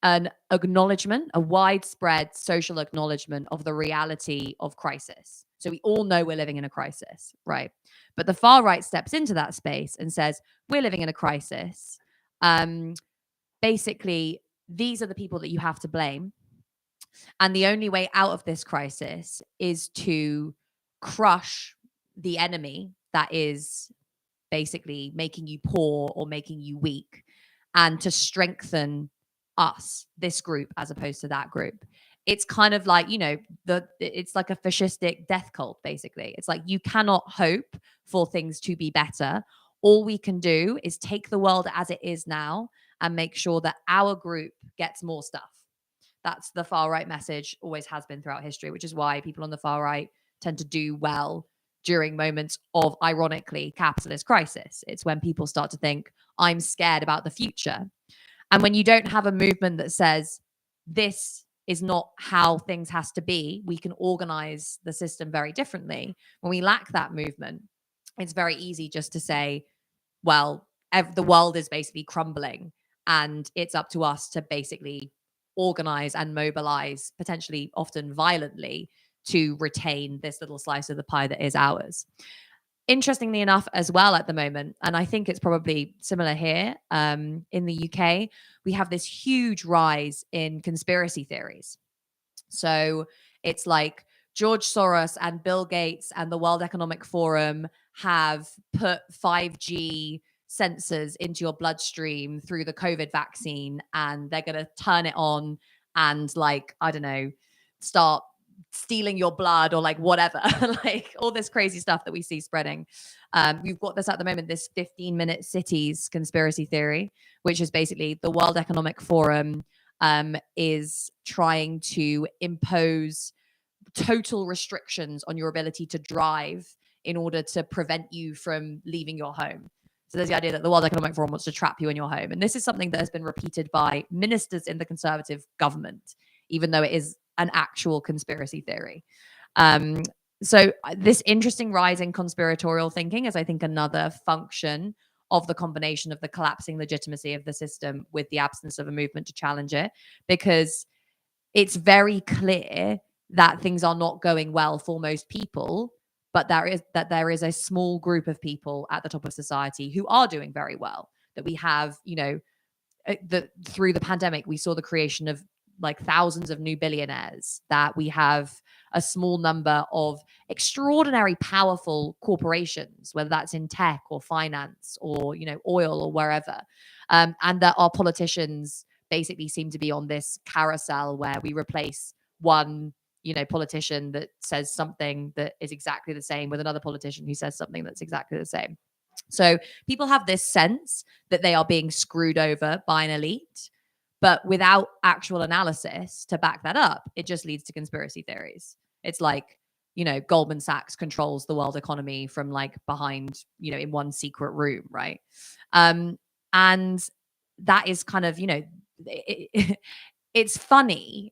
an acknowledgement, a widespread social acknowledgement of the reality of crisis. So we all know we're living in a crisis, right? But the far right steps into that space and says, we're living in a crisis. Basically, these are the people that you have to blame. And the only way out of this crisis is to crush the enemy that is basically making you poor or making you weak, and to strengthen us, this group, as opposed to that group. It's kind of like, it's like a fascistic death cult, basically. It's like, you cannot hope for things to be better. All we can do is take the world as it is now and make sure that our group gets more stuff. That's the far right message, always has been throughout history, which is why people on the far right tend to do well during moments of, ironically, capitalist crisis. It's when people start to think, I'm scared about the future. And when you don't have a movement that says, this is not how things has to be, we can organize the system very differently. When we lack that movement, it's very easy just to say, well, the world is basically crumbling and it's up to us to basically organize and mobilize, potentially often violently, to retain this little slice of the pie that is ours. Interestingly enough, as well, at the moment, and I think it's probably similar here in the UK, we have this huge rise in conspiracy theories. So it's like George Soros and Bill Gates and the World Economic Forum have put 5G sensors into your bloodstream through the COVID vaccine, and they're going to turn it on and, like, I don't know, start stealing your blood or like whatever, like all this crazy stuff that we see spreading. We've got this at the moment, this 15-minute cities conspiracy theory, which is basically the World Economic Forum is trying to impose total restrictions on your ability to drive in order to prevent you from leaving your home. So there's the idea that the World Economic Forum wants to trap you in your home. And this is something that has been repeated by ministers in the Conservative government, even though it is an actual conspiracy theory. So this interesting rise in conspiratorial thinking is, I think, another function of the combination of the collapsing legitimacy of the system with the absence of a movement to challenge it, because it's very clear that things are not going well for most people, but there is a small group of people at the top of society who are doing very well. That we have, through the pandemic, we saw the creation of like thousands of new billionaires, that we have a small number of extraordinary powerful corporations, whether that's in tech or finance or, oil or wherever. And that our politicians basically seem to be on this carousel where we replace one, politician that says something that is exactly the same with another politician who says something that's exactly the same. So people have this sense that they are being screwed over by an elite, but without actual analysis to back that up, it just leads to conspiracy theories. It's like, Goldman Sachs controls the world economy from like behind, in one secret room, right? And that is kind of, it's funny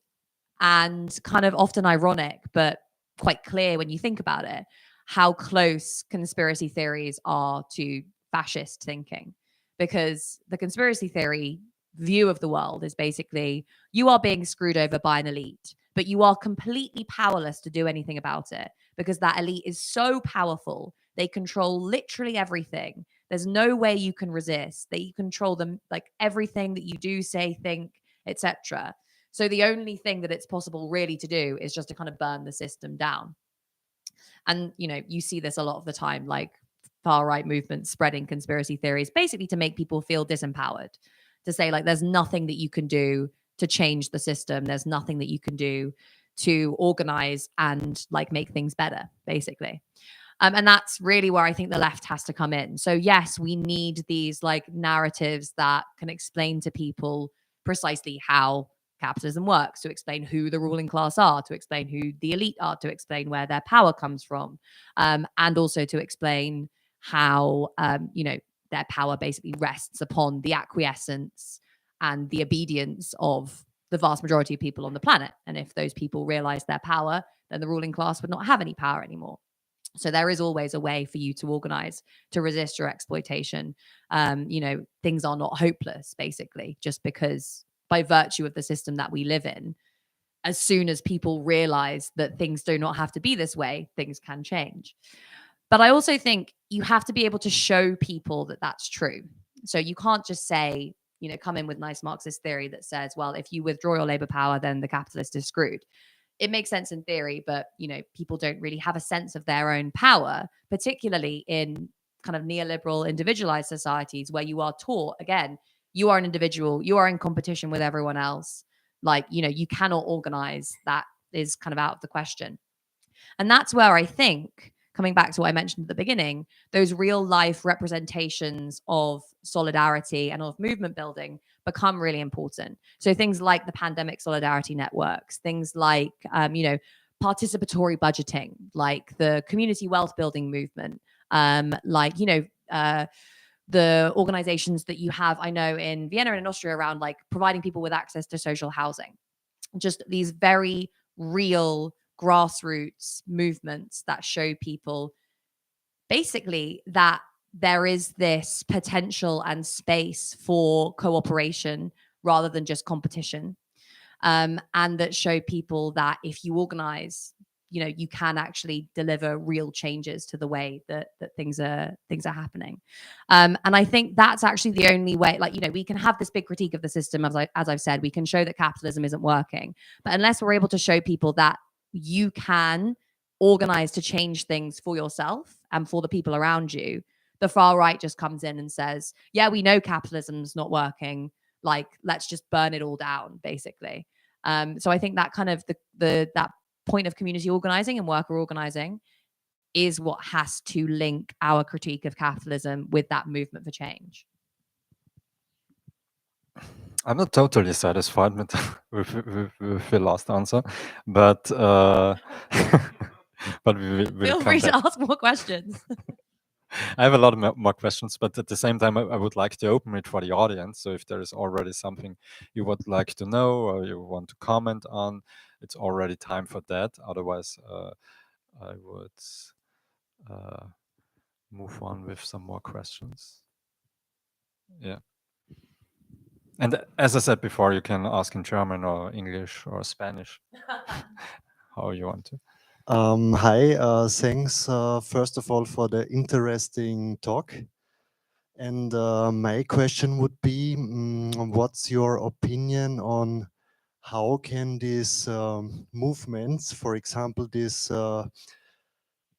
and kind of often ironic, but quite clear when you think about it, how close conspiracy theories are to fascist thinking. Because the conspiracy theory view of the world is basically, you are being screwed over by an elite, but you are completely powerless to do anything about it, because that elite is so powerful. They control literally everything. There's no way you can resist. They control them, like everything that you do, say, think, etc. So the only thing that it's possible really to do is just to kind of burn the system down. And, you see this a lot of the time, like far right movements spreading conspiracy theories, basically to make people feel disempowered, to say like, there's nothing that you can do to change the system. There's nothing that you can do to organize and like make things better, basically. And that's really where I think the left has to come in. So yes, we need these like narratives that can explain to people precisely how capitalism works, to explain who the ruling class are, to explain who the elite are, to explain where their power comes from, and also to explain how, their power basically rests upon the acquiescence and the obedience of the vast majority of people on the planet. And if those people realize their power, then the ruling class would not have any power anymore. So there is always a way for you to organize to resist your exploitation. Things are not hopeless, basically, just because by virtue of the system that we live in, as soon as people realize that things do not have to be this way, things can change. But I also think you have to be able to show people that that's true. So you can't just say, come in with nice Marxist theory that says, well, if you withdraw your labor power, then the capitalist is screwed. It makes sense in theory, but, people don't really have a sense of their own power, particularly in kind of neoliberal individualized societies where you are taught, again, you are an individual, you are in competition with everyone else. Like, you cannot organize. That is kind of out of the question. And that's where I think coming back to what I mentioned at the beginning, those real life representations of solidarity and of movement building become really important. So things like the pandemic solidarity networks, things like, participatory budgeting, like the community wealth building movement, the organizations that you have, I know, in Vienna and in Austria around like providing people with access to social housing. Just these very real grassroots movements that show people basically that there is this potential and space for cooperation rather than just competition. And that show people that if you organize, you can actually deliver real changes to the way that things are happening. And I think that's actually the only way. Like, we can have this big critique of the system, as I've said, we can show that capitalism isn't working, but unless we're able to show people that you can organize to change things for yourself and for the people around you, the far right just comes in and says, yeah, we know capitalism's not working, like, let's just burn it all down, basically. So I think that kind of that point of community organizing and worker organizing is what has to link our critique of capitalism with that movement for change. I'm not totally satisfied with your last answer, but but we'll Feel come free back. to ask more questions. I have a lot of more questions, but at the same time, I would like to open it for the audience. So if there is already something you would like to know or you want to comment on, it's already time for that. Otherwise, I would move on with some more questions. Yeah. And as I said before, you can ask in German or English or Spanish, how you want to. Hi, thanks first of all for the interesting talk. And my question would be, what's your opinion on how can these movements, for example, this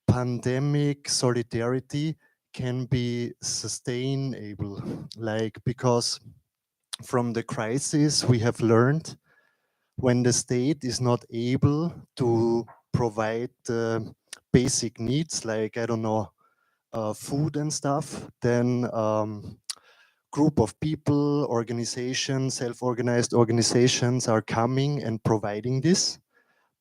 pandemic solidarity can be sustainable? Like, because from the crisis we have learned when the state is not able to provide basic needs, like, I don't know, food and stuff, then group of people, organizations, self-organized organizations are coming and providing this.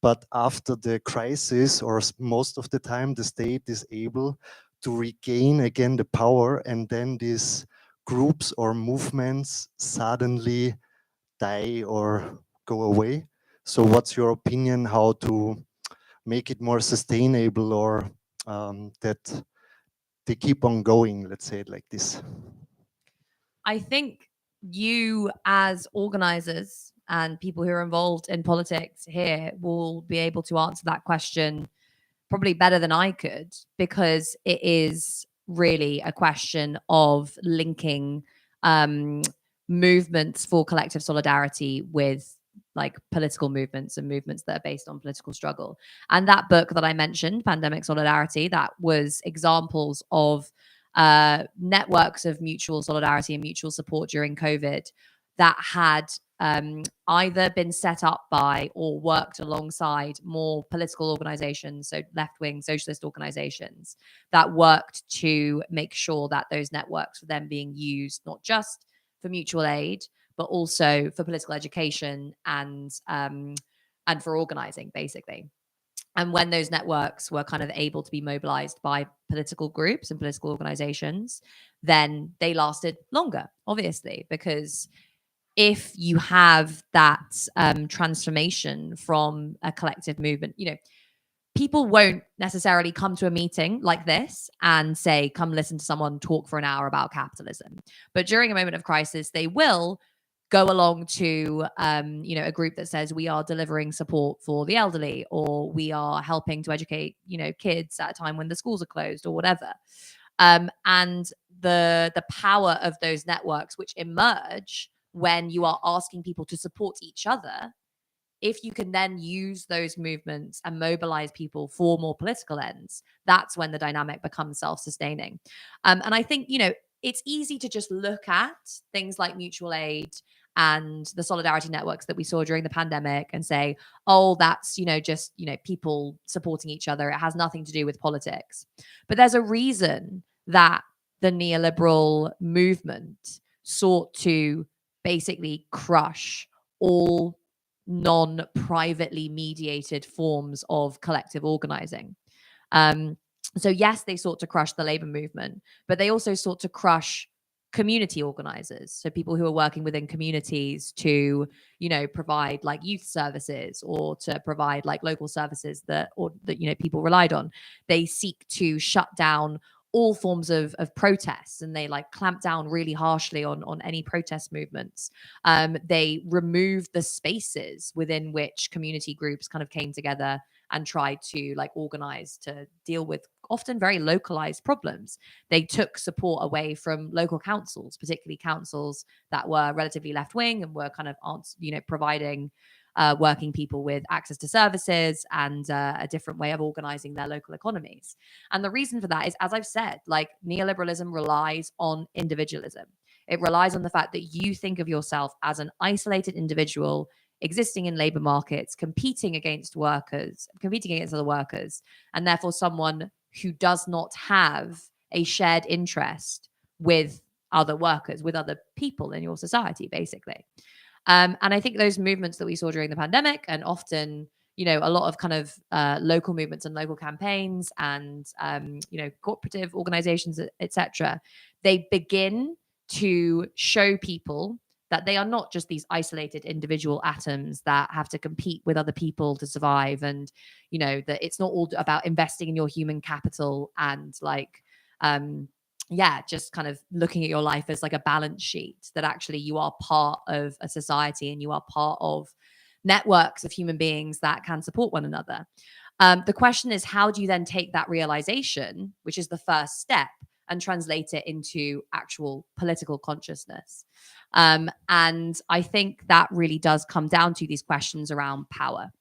But after the crisis, or most of the time, the state is able to regain again the power, and then these groups or movements suddenly die or go away. So what's your opinion how to make it more sustainable, or that they keep on going, let's say it like this? I think you, as organizers and people who are involved in politics here, will be able to answer that question probably better than I could, because it is really a question of linking movements for collective solidarity with like political movements and movements that are based on political struggle. And that book that I mentioned, Pandemic Solidarity, that was examples of networks of mutual solidarity and mutual support during COVID that had either been set up by or worked alongside more political organizations, so left-wing socialist organizations, that worked to make sure that those networks were then being used not just for mutual aid, but also for political education and for organizing, basically. And when those networks were kind of able to be mobilized by political groups and political organizations, then they lasted longer, obviously, because if you have that transformation from a collective movement, people won't necessarily come to a meeting like this and say, come listen to someone talk for an hour about capitalism. But during a moment of crisis, they will go along to a group that says we are delivering support for the elderly, or we are helping to educate kids at a time when the schools are closed, or whatever. And the power of those networks, which emerge when you are asking people to support each other, if you can then use those movements and mobilize people for more political ends, that's when the dynamic becomes self-sustaining. And I think, it's easy to just look at things like mutual aid and the solidarity networks that we saw during the pandemic and say, oh, that's, just, people supporting each other. It has nothing to do with politics. But there's a reason that the neoliberal movement sought to basically crush all non-privately mediated forms of collective organizing. So yes, they sought to crush the labor movement, but they also sought to crush community organizers, so people who are working within communities to provide like youth services or to provide like local services that people relied on. They seek to shut down all forms of protests, and they like clamp down really harshly on any protest movements. They remove the spaces within which community groups kind of came together and tried to like organize to deal with often very localized problems. They took support away from local councils, particularly councils that were relatively left-wing and were kind of providing working people with access to services and a different way of organizing their local economies. And the reason for that is, as I've said, like neoliberalism relies on individualism. It relies on the fact that you think of yourself as an isolated individual existing in labor markets, competing against other workers, and therefore someone who does not have a shared interest with other workers, with other people in your society, basically. And I think those movements that we saw during the pandemic, and often, a lot of kind of local movements and local campaigns and, cooperative organizations, etc., they begin to show people that they are not just these isolated individual atoms that have to compete with other people to survive. And, that it's not all about investing in your human capital and like, just kind of looking at your life as like a balance sheet, that actually you are part of a society and you are part of networks of human beings that can support one another. The question is, how do you then take that realization, which is the first step, and translate it into actual political consciousness? And I think that really does come down to these questions around power.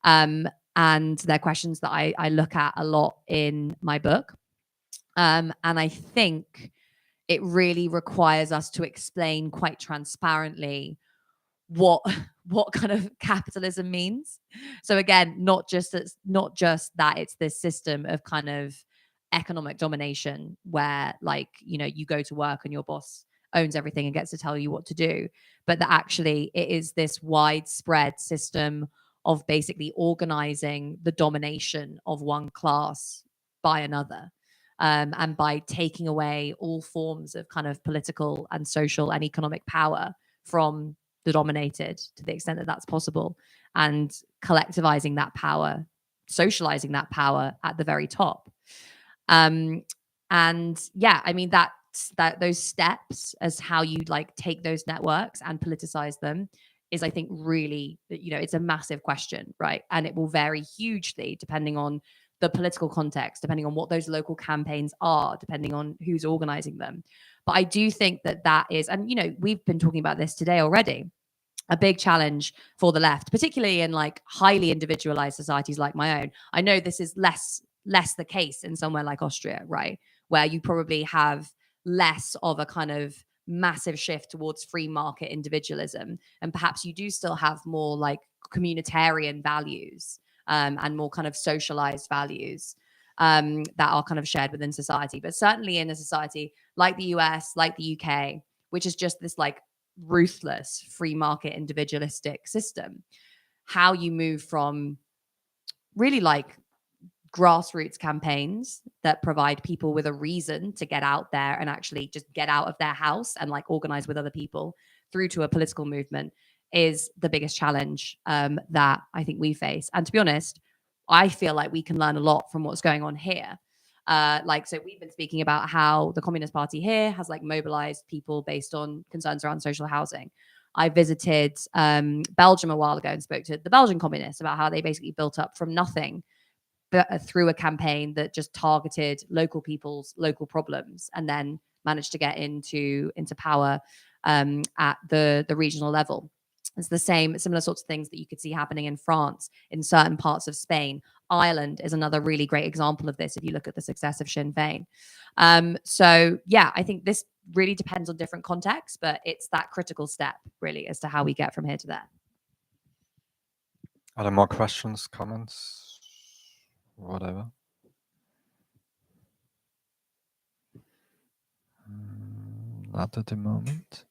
And they're questions that I look at a lot in my book. And I think it really requires us to explain quite transparently what kind of capitalism means. So again, not just that it's this system of kind of economic domination where like, you go to work and your boss owns everything and gets to tell you what to do, but that actually it is this widespread system of basically organizing the domination of one class by another. And by taking away all forms of kind of political and social and economic power from the dominated to the extent that that's possible, and collectivizing that power, socializing that power at the very top. And yeah, I mean, that those steps as how you like take those networks and politicize them is, I think, really, it's a massive question, right? And it will vary hugely depending on the political context, depending on what those local campaigns are, depending on who's organizing them. But I do think that is, and we've been talking about this today already, a big challenge for the left, particularly in like highly individualized societies like my own. I know this is less the case in somewhere like Austria, right? Where you probably have less of a kind of massive shift towards free market individualism. And perhaps you do still have more like communitarian values and more kind of socialized values that are kind of shared within society. But certainly in a society like the US, like the UK, which is just this like ruthless free market individualistic system, how you move from really like grassroots campaigns that provide people with a reason to get out there and actually just get out of their house and like organize with other people, through to a political movement, is the biggest challenge that I think we face. And to be honest, I feel like we can learn a lot from what's going on here. So we've been speaking about how the Communist Party here has like mobilized people based on concerns around social housing. I visited Belgium a while ago and spoke to the Belgian communists about how they basically built up from nothing, but through a campaign that just targeted local people's local problems, and then managed to get into power at the regional level. It's the similar sorts of things that you could see happening in France, in certain parts of Spain. Ireland is another really great example of this if you look at the success of Sinn Féin. So yeah, I think this really depends on different contexts, but it's that critical step really as to how we get from here to there. Are there more questions, comments, whatever? Not at the moment.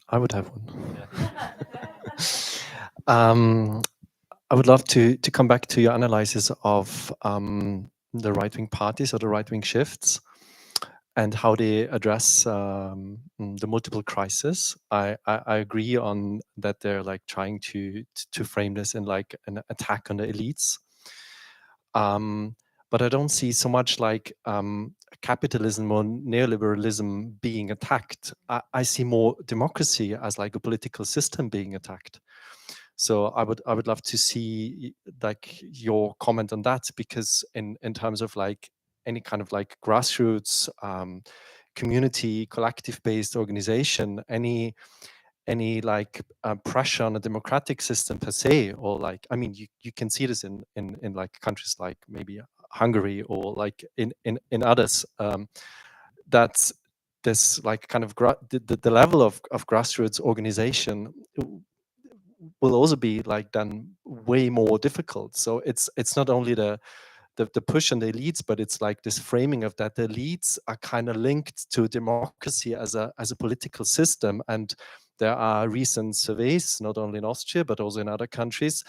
I would have one. I would love to come back to your analysis of the right-wing parties or the right-wing shifts and how they address the multiple crises. I agree on that they're like trying to frame this in like an attack on the elites. But I don't see so much like capitalism or neoliberalism being attacked. I see more democracy as like a political system being attacked. So I would love to see like your comment on that, because in terms of like any kind of like grassroots community collective based organization, any like pressure on a democratic system per se, or like, I mean, you can see this in like countries like maybe Hungary or like in others, that this like kind of the level of grassroots organization will also be like then way more difficult. So it's not only the push on the elites, but it's like this framing of that the elites are kind of linked to democracy as a political system. And there are recent surveys, not only in Austria, but also in other countries,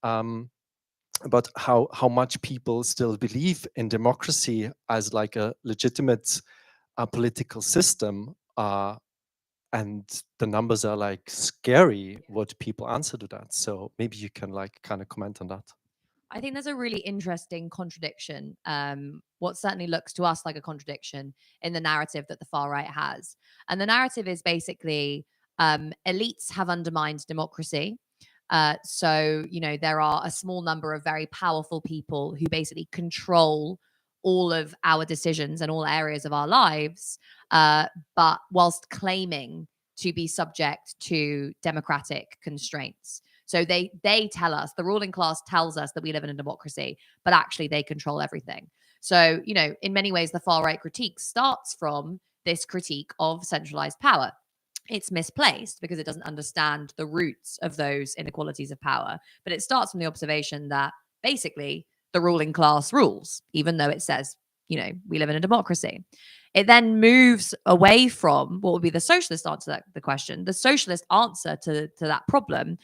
about how much people still believe in democracy as like a legitimate political system. And the numbers are like scary what people answer to that. So maybe you can like kind of comment on that. I think there's a really interesting contradiction, what certainly looks to us like a contradiction in the narrative that the far right has. And the narrative is basically elites have undermined democracy. So, you know, there are a small number of very powerful people who basically control all of our decisions and all areas of our lives, but whilst claiming to be subject to democratic constraints. So they tell us, the ruling class tells us that we live in a democracy, but actually they control everything. So, you know, in many ways, the far right critique starts from this critique of centralized power. It's misplaced because it doesn't understand the roots of those inequalities of power. But it starts from the observation that basically the ruling class rules, even though it says, you know, we live in a democracy. It then moves away from what would be the socialist answer to the question. The socialist answer to that problem,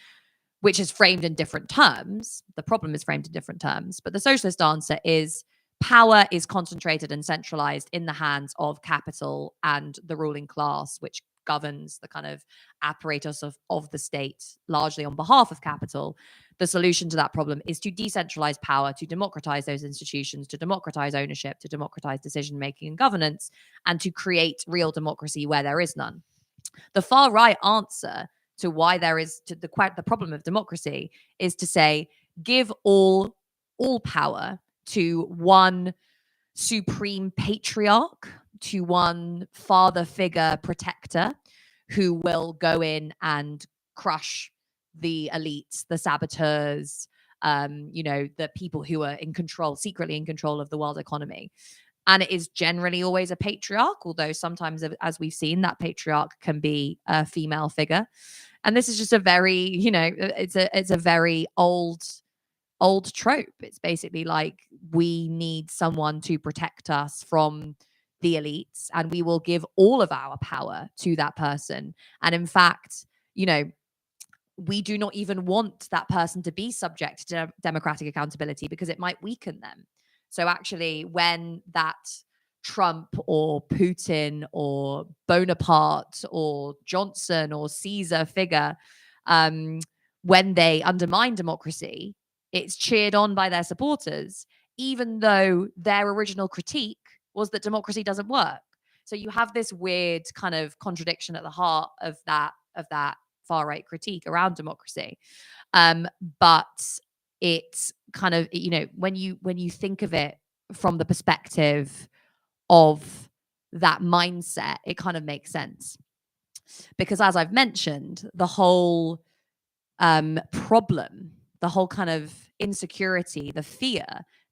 which is framed in different terms. The problem is framed in different terms. But the socialist answer is power is concentrated and centralized in the hands of capital and the ruling class, which governs the kind of apparatus of the state, largely on behalf of capital. The solution to that problem is to decentralize power, to democratize those institutions, to democratize ownership, to democratize decision-making and governance, and to create real democracy where there is none. The far right answer to why there is to the problem of democracy is to say, give all power to one supreme patriarch, to one father figure protector who will go in and crush the elites, the saboteurs, you know, the people who are in control, secretly in control of the world economy. And it is generally always a patriarch, although sometimes, as we've seen, that patriarch can be a female figure. And this is just a very, you know, it's a very old trope. It's basically like, we need someone to protect us from the elites, and we will give all of our power to that person. And in fact, you know, we do not even want that person to be subject to democratic accountability because it might weaken them. So actually, when that Trump or Putin or Bonaparte or Johnson or Caesar figure, when they undermine democracy, it's cheered on by their supporters, even though their original critique was that democracy doesn't work. So you have this weird kind of contradiction at the heart of that far right critique around democracy. But it's kind of, you know, when you think of it from the perspective of that mindset, it kind of makes sense. Because as I've mentioned, the whole problem, the whole kind of insecurity, the fear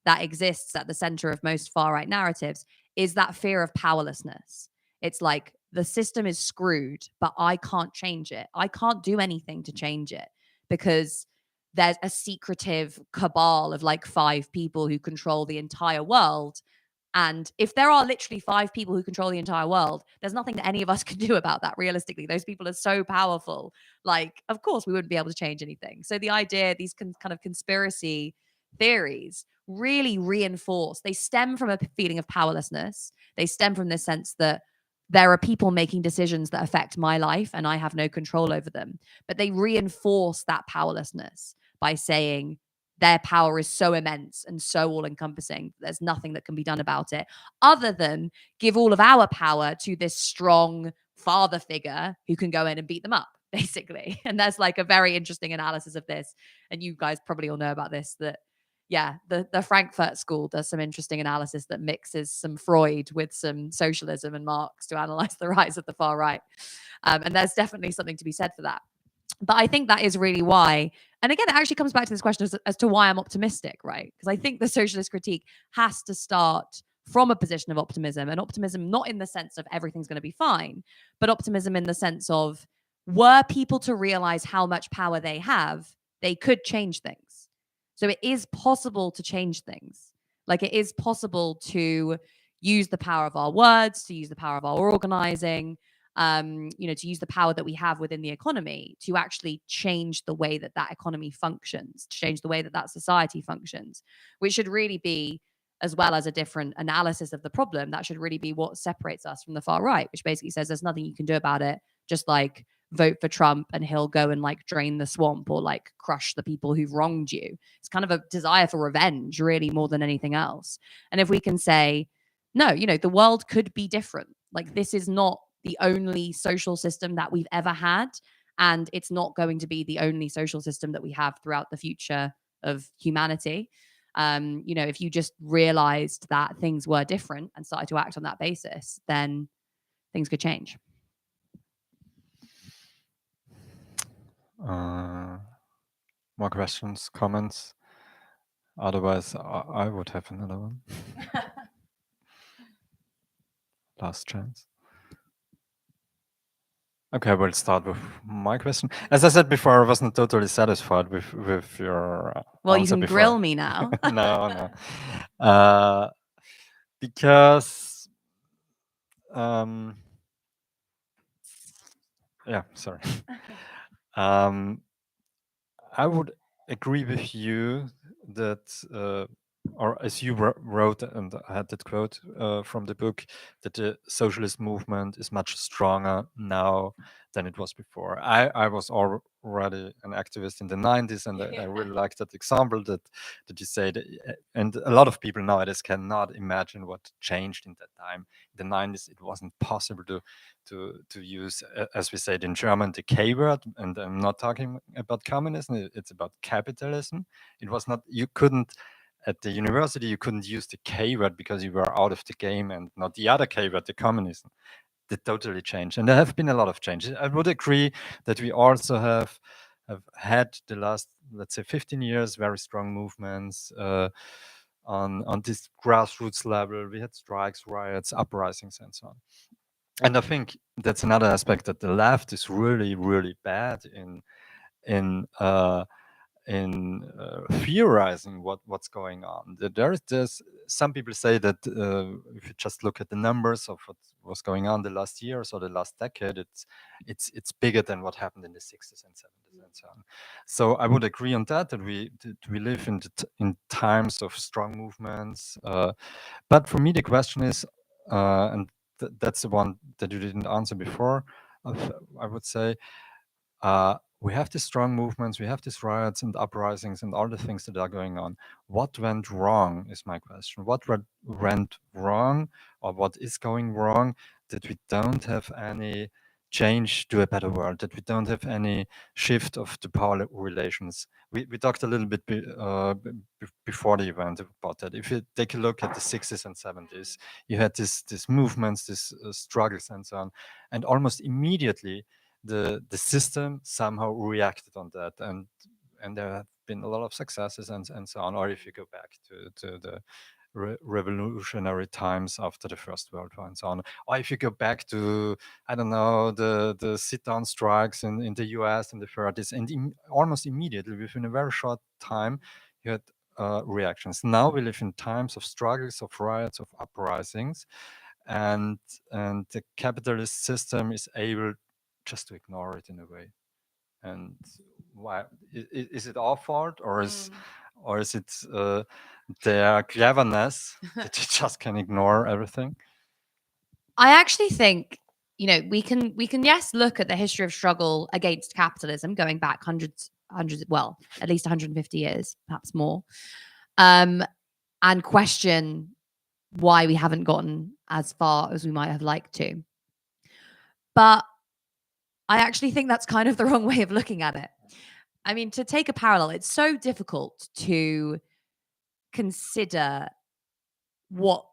that exists at the center of most far right narratives is that fear of powerlessness. It's like, the system is screwed, but I can't change it. I can't do anything to change it because there's a secretive cabal of like 5 people who control the entire world. And if there are literally 5 people who control the entire world, there's nothing that any of us can do about that. Realistically, those people are so powerful. Like, of course, we wouldn't be able to change anything. So the idea, these kind of conspiracy theories really reinforce, they stem from a feeling of powerlessness. They stem from this sense that there are people making decisions that affect my life and I have no control over them. But they reinforce that powerlessness by saying their power is so immense and so all encompassing. There's nothing that can be done about it other than give all of our power to this strong father figure who can go in and beat them up, basically. And there's like a very interesting analysis of this. And you guys probably all know about this, that yeah, the Frankfurt School does some interesting analysis that mixes some Freud with some socialism and Marx to analyze the rise of the far right. And there's definitely something to be said for that. But I think that is really why, and again, it actually comes back to this question as to why I'm optimistic, right? Because I think the socialist critique has to start from a position of optimism, and optimism not in the sense of everything's going to be fine, but optimism in the sense of, were people to realize how much power they have, they could change things. So it is possible to change things. Like, it is possible to use the power of our words, to use the power of our organizing, to use the power that we have within the economy to actually change the way that economy functions, to change the way that society functions, which should really be, as well as a different analysis of the problem, that should really be what separates us from the far right, which basically says there's nothing you can do about it, just like vote for Trump and he'll go and like drain the swamp or like crush the people who've wronged you. It's kind of a desire for revenge, really, more than anything else. And if we can say, no, the world could be different. Like, this is not the only social system that we've ever had, and it's not going to be the only social system that we have throughout the future of humanity. If you just realized that things were different and started to act on that basis, then things could change. More questions, comments? Otherwise, I would have another one. Last chance. Okay, we'll start with my question. As I said before, I wasn't totally satisfied with your well, answer you can before. grill me now. No. Because yeah, sorry. I would agree with you that, or as you wrote, and I had that quote from the book, that the socialist movement is much stronger now than it was before. I was already an activist in the 90s, and I really like that example that you said. And a lot of people nowadays cannot imagine what changed in that time. In the 90s, it wasn't possible to use, as we said in German, the K word. And I'm not talking about communism, it's about capitalism. It was not, you couldn't, at the university, you couldn't use the K word because you were out of the game, and not the other K word, the communism. That totally changed. And there have been a lot of changes. I would agree that we also have had the last, let's say, 15 years, very strong movements on this grassroots level. We had strikes, riots, uprisings, and so on. And I think that's another aspect, that the left is really, really bad in theorizing what's going on. There's some people say that if you just look at the numbers of what was going on the last years or the last decade, it's bigger than what happened in the 60s and 70s and so on. So I would agree on that we live in times of strong movements. But for me, the question is, and that's the one that you didn't answer before, I would say, we have these strong movements, we have these riots and uprisings and all the things that are going on. What went wrong is my question. What went wrong, or what is going wrong, that we don't have any change to a better world, that we don't have any shift of the power relations? We talked a little bit before the event about that. If you take a look at the 60s and 70s, you had these movements, these struggles and so on, and almost immediately the system somehow reacted on that, and there have been a lot of successes and so on. Or if you go back to the revolutionary times after the First World War and so on. Or if you go back to, I don't know, the sit-down strikes in the US in the 30s, and almost immediately, within a very short time, you had reactions. Now we live in times of struggles, of riots, of uprisings, and the capitalist system is able just to ignore it in a way. And why is it our fault, or is it their cleverness that you just can ignore everything? I actually think, you know, we can yes look at the history of struggle against capitalism going back hundreds, well, at least 150 years, perhaps more, and question why we haven't gotten as far as we might have liked to. But I actually think that's kind of the wrong way of looking at it. I mean, to take a parallel, it's so difficult to consider what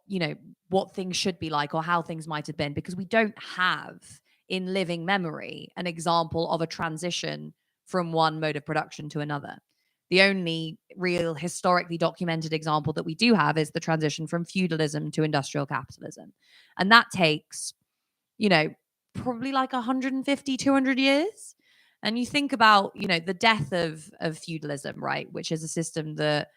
things should be like or how things might have been, because we don't have in living memory an example of a transition from one mode of production to another. The only real historically documented example that we do have is the transition from feudalism to industrial capitalism. And that takes, probably like 150, 200 years. And you think about, the death of feudalism, right? Which is a system that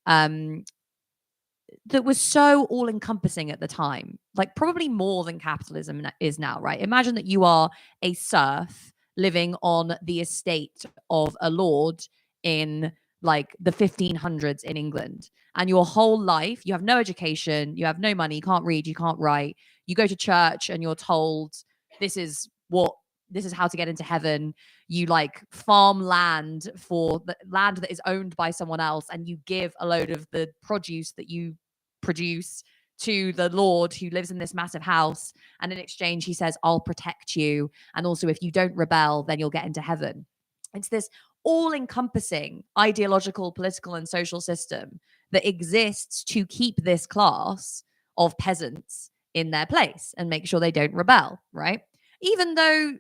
that was so all-encompassing at the time, like probably more than capitalism is now, right? Imagine that you are a serf living on the estate of a lord in like the 1500s in England, and your whole life you have no education, you have no money, you can't read, you can't write, you go to church and you're told this is how to get into heaven. You like farm land for the land that is owned by someone else, and you give a load of the produce that you produce to the lord who lives in this massive house, and in exchange he says, I'll protect you, and also if you don't rebel then you'll get into heaven. It's this all-encompassing ideological, political and social system that exists to keep this class of peasants in their place and make sure they don't rebel, right? Even though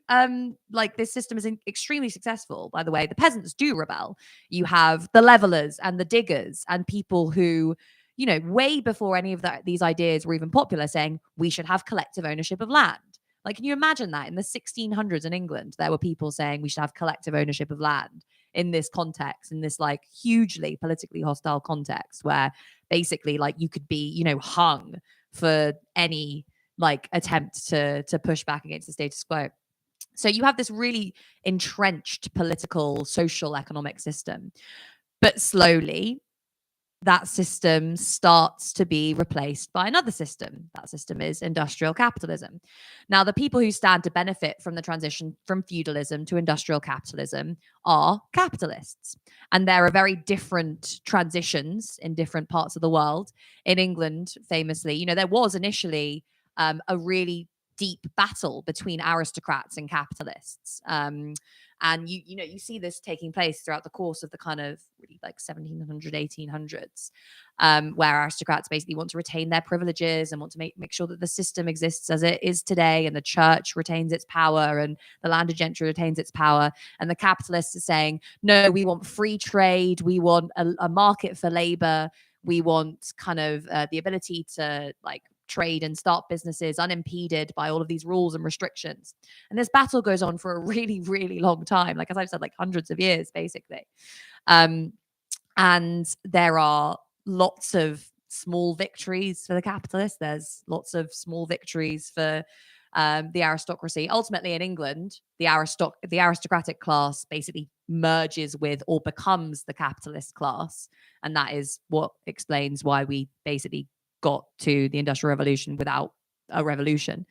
like this system is extremely successful, by the way, the peasants do rebel. You have the levelers and the diggers and people who, way before any of these ideas were even popular, saying we should have collective ownership of land. Like, can you imagine that in the 1600s in England, there were people saying we should have collective ownership of land in this context, in this like hugely politically hostile context where basically like you could be, hung for any like attempt to push back against the status quo. So you have this really entrenched political, social, economic system. But slowly, that system starts to be replaced by another system. That system is industrial capitalism. Now, the people who stand to benefit from the transition from feudalism to industrial capitalism are capitalists. And there are very different transitions in different parts of the world. In England, famously, there was initially a really deep battle between aristocrats and capitalists. And you see this taking place throughout the course of the kind of really like 1700, 1800s, where aristocrats basically want to retain their privileges and want to make sure that the system exists as it is today, and the church retains its power and the landed gentry retains its power. And the capitalists are saying, no, we want free trade, we want a market for labor, we want kind of the ability to like trade and start businesses unimpeded by all of these rules and restrictions. And this battle goes on for a really, really long time. Like, as I've said, like hundreds of years, basically. And there are lots of small victories for the capitalists. There's lots of small victories for the aristocracy. Ultimately, in England, the aristocratic class basically merges with or becomes the capitalist class. And that is what explains why we basically got to the Industrial Revolution without a revolution.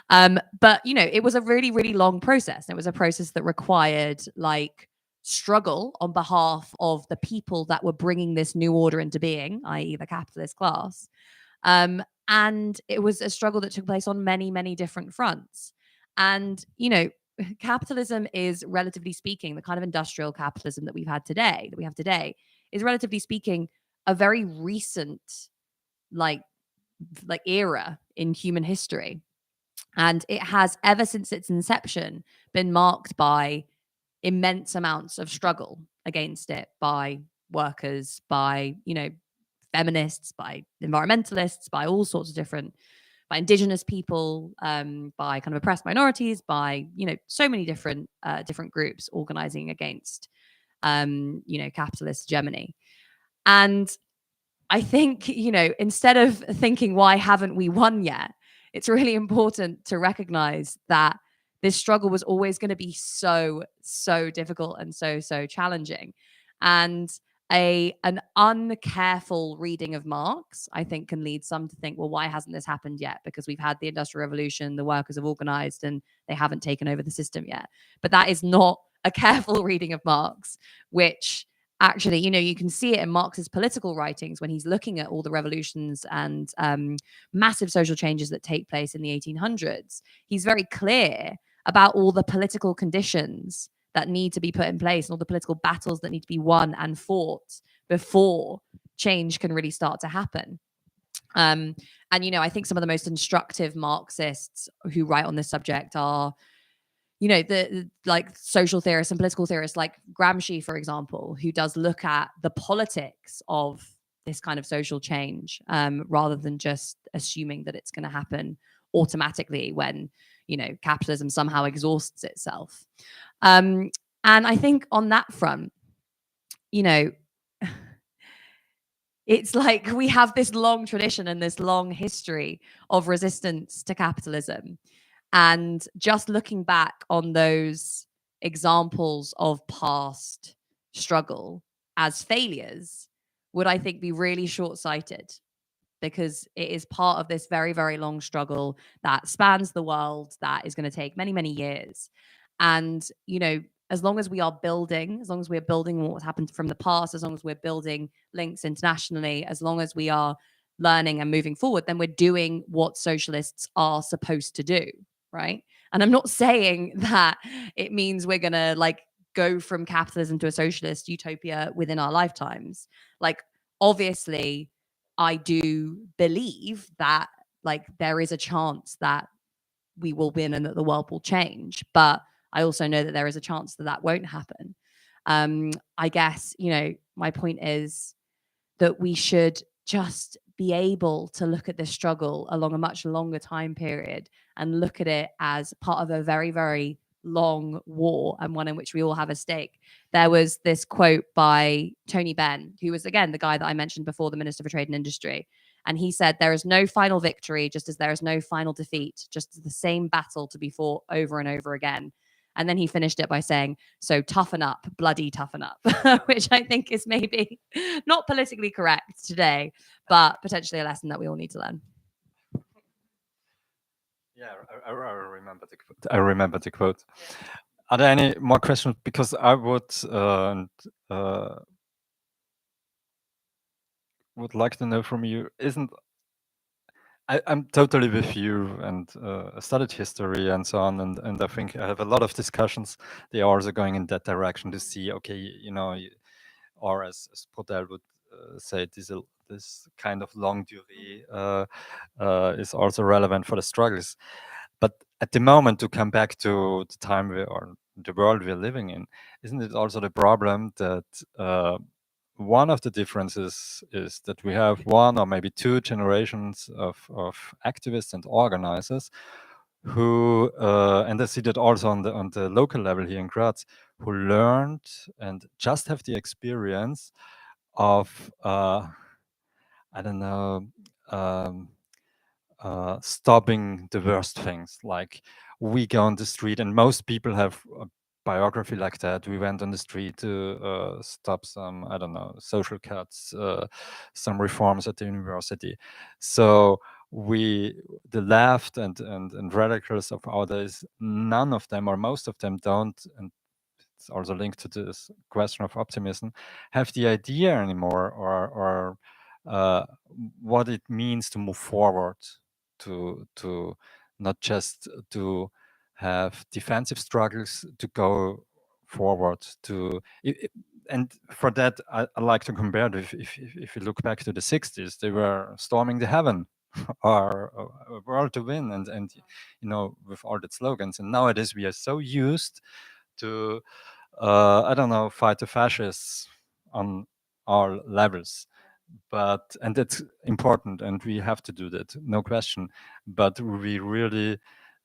But, it was a really, really long process. It was a process that required like struggle on behalf of the people that were bringing this new order into being, i.e. the capitalist class. And it was a struggle that took place on many, many different fronts. And, capitalism is, relatively speaking, the kind of industrial capitalism that we have today, is relatively speaking a very recent like era in human history. And it has, ever since its inception, been marked by immense amounts of struggle against it by workers, by, feminists, by environmentalists, by all sorts of different, by indigenous people, by kind of oppressed minorities, by, you know, so many different groups organizing against, you know, capitalist hegemony. And I think, you know, instead of thinking, why haven't we won yet? It's really important to recognize that this struggle was always going to be so difficult and so challenging. And an uncareful reading of Marx, I think, can lead some to think, well, why hasn't this happened yet? Because we've had the Industrial Revolution, the workers have organized, and they haven't taken over the system yet. But that is not a careful reading of Marx, which actually, you know, you can see it in Marx's political writings when he's looking at all the revolutions and massive social changes that take place in the 1800s. He's very clear about all the political conditions that need to be put in place and all the political battles that need to be won and fought before change can really start to happen. And, you know, I think some of the most instructive Marxists who write on this subject are, you know, the like social theorists and political theorists like Gramsci, for example, who does look at the politics of this kind of social change, rather than just assuming that it's going to happen automatically when, you know, capitalism somehow exhausts itself. And I think on that front, you know, it's like we have this long tradition and this long history of resistance to capitalism. And just looking back on those examples of past struggle as failures would, I think, be really short-sighted, because it is part of this very, very long struggle that spans the world, that is going to take many, many years. And, you know, as long as we are building, as long as we're building on what's happened from the past, as long as we're building links internationally, as long as we are learning and moving forward, then we're doing what socialists are supposed to do. Right. And I'm not saying that it means we're going to like go from capitalism to a socialist utopia within our lifetimes. Like, obviously, I do believe that like there is a chance that we will win and that the world will change. But I also know that there is a chance that that won't happen. I guess, you know, my point is that we should just be able to look at this struggle along a much longer time period and look at it as part of a very, very long war, and one in which we all have a stake. There was this quote by Tony Benn, who was, again, the guy that I mentioned before, the Minister for Trade and Industry. And he said, there is no final victory, just as there is no final defeat, just as the same battle to be fought over and over again. And then he finished it by saying, so toughen up, bloody toughen up, which I think is maybe not politically correct today, but potentially a lesson that we all need to learn. Yeah, I remember the quote. I remember the quote. Are there any more questions? Because I would like to know from you. I'm totally with you, and I studied history and so on, and I think I have a lot of discussions. They are also going in that direction to see, okay, you know, or as Podell would say, this kind of longue durée is also relevant for the struggles. But at the moment, to come back to the time or the world we're living in, isn't it also the problem that one of the differences is that we have one or maybe two generations of activists and organizers who, and I see that also on the local level here in Graz, who learned and just have the experience of, I don't know, stopping the worst things. Like, we go on the street, and most people have a biography like that. We went on the street to stop some, I don't know, social cuts, some reforms at the university. So the left and radicals of our days, none of them or most of them don't, and it's also linked to this question of optimism, have the idea anymore or what it means to move forward, to not just to have defensive struggles, to go forward and for that I like to compare it, if you look back to the 60s, they were storming the heaven or a world to win, and you know, with all the slogans. And nowadays we are so used to I don't know, fight the fascists on all levels. and it's important, and we have to do that, no question. But we really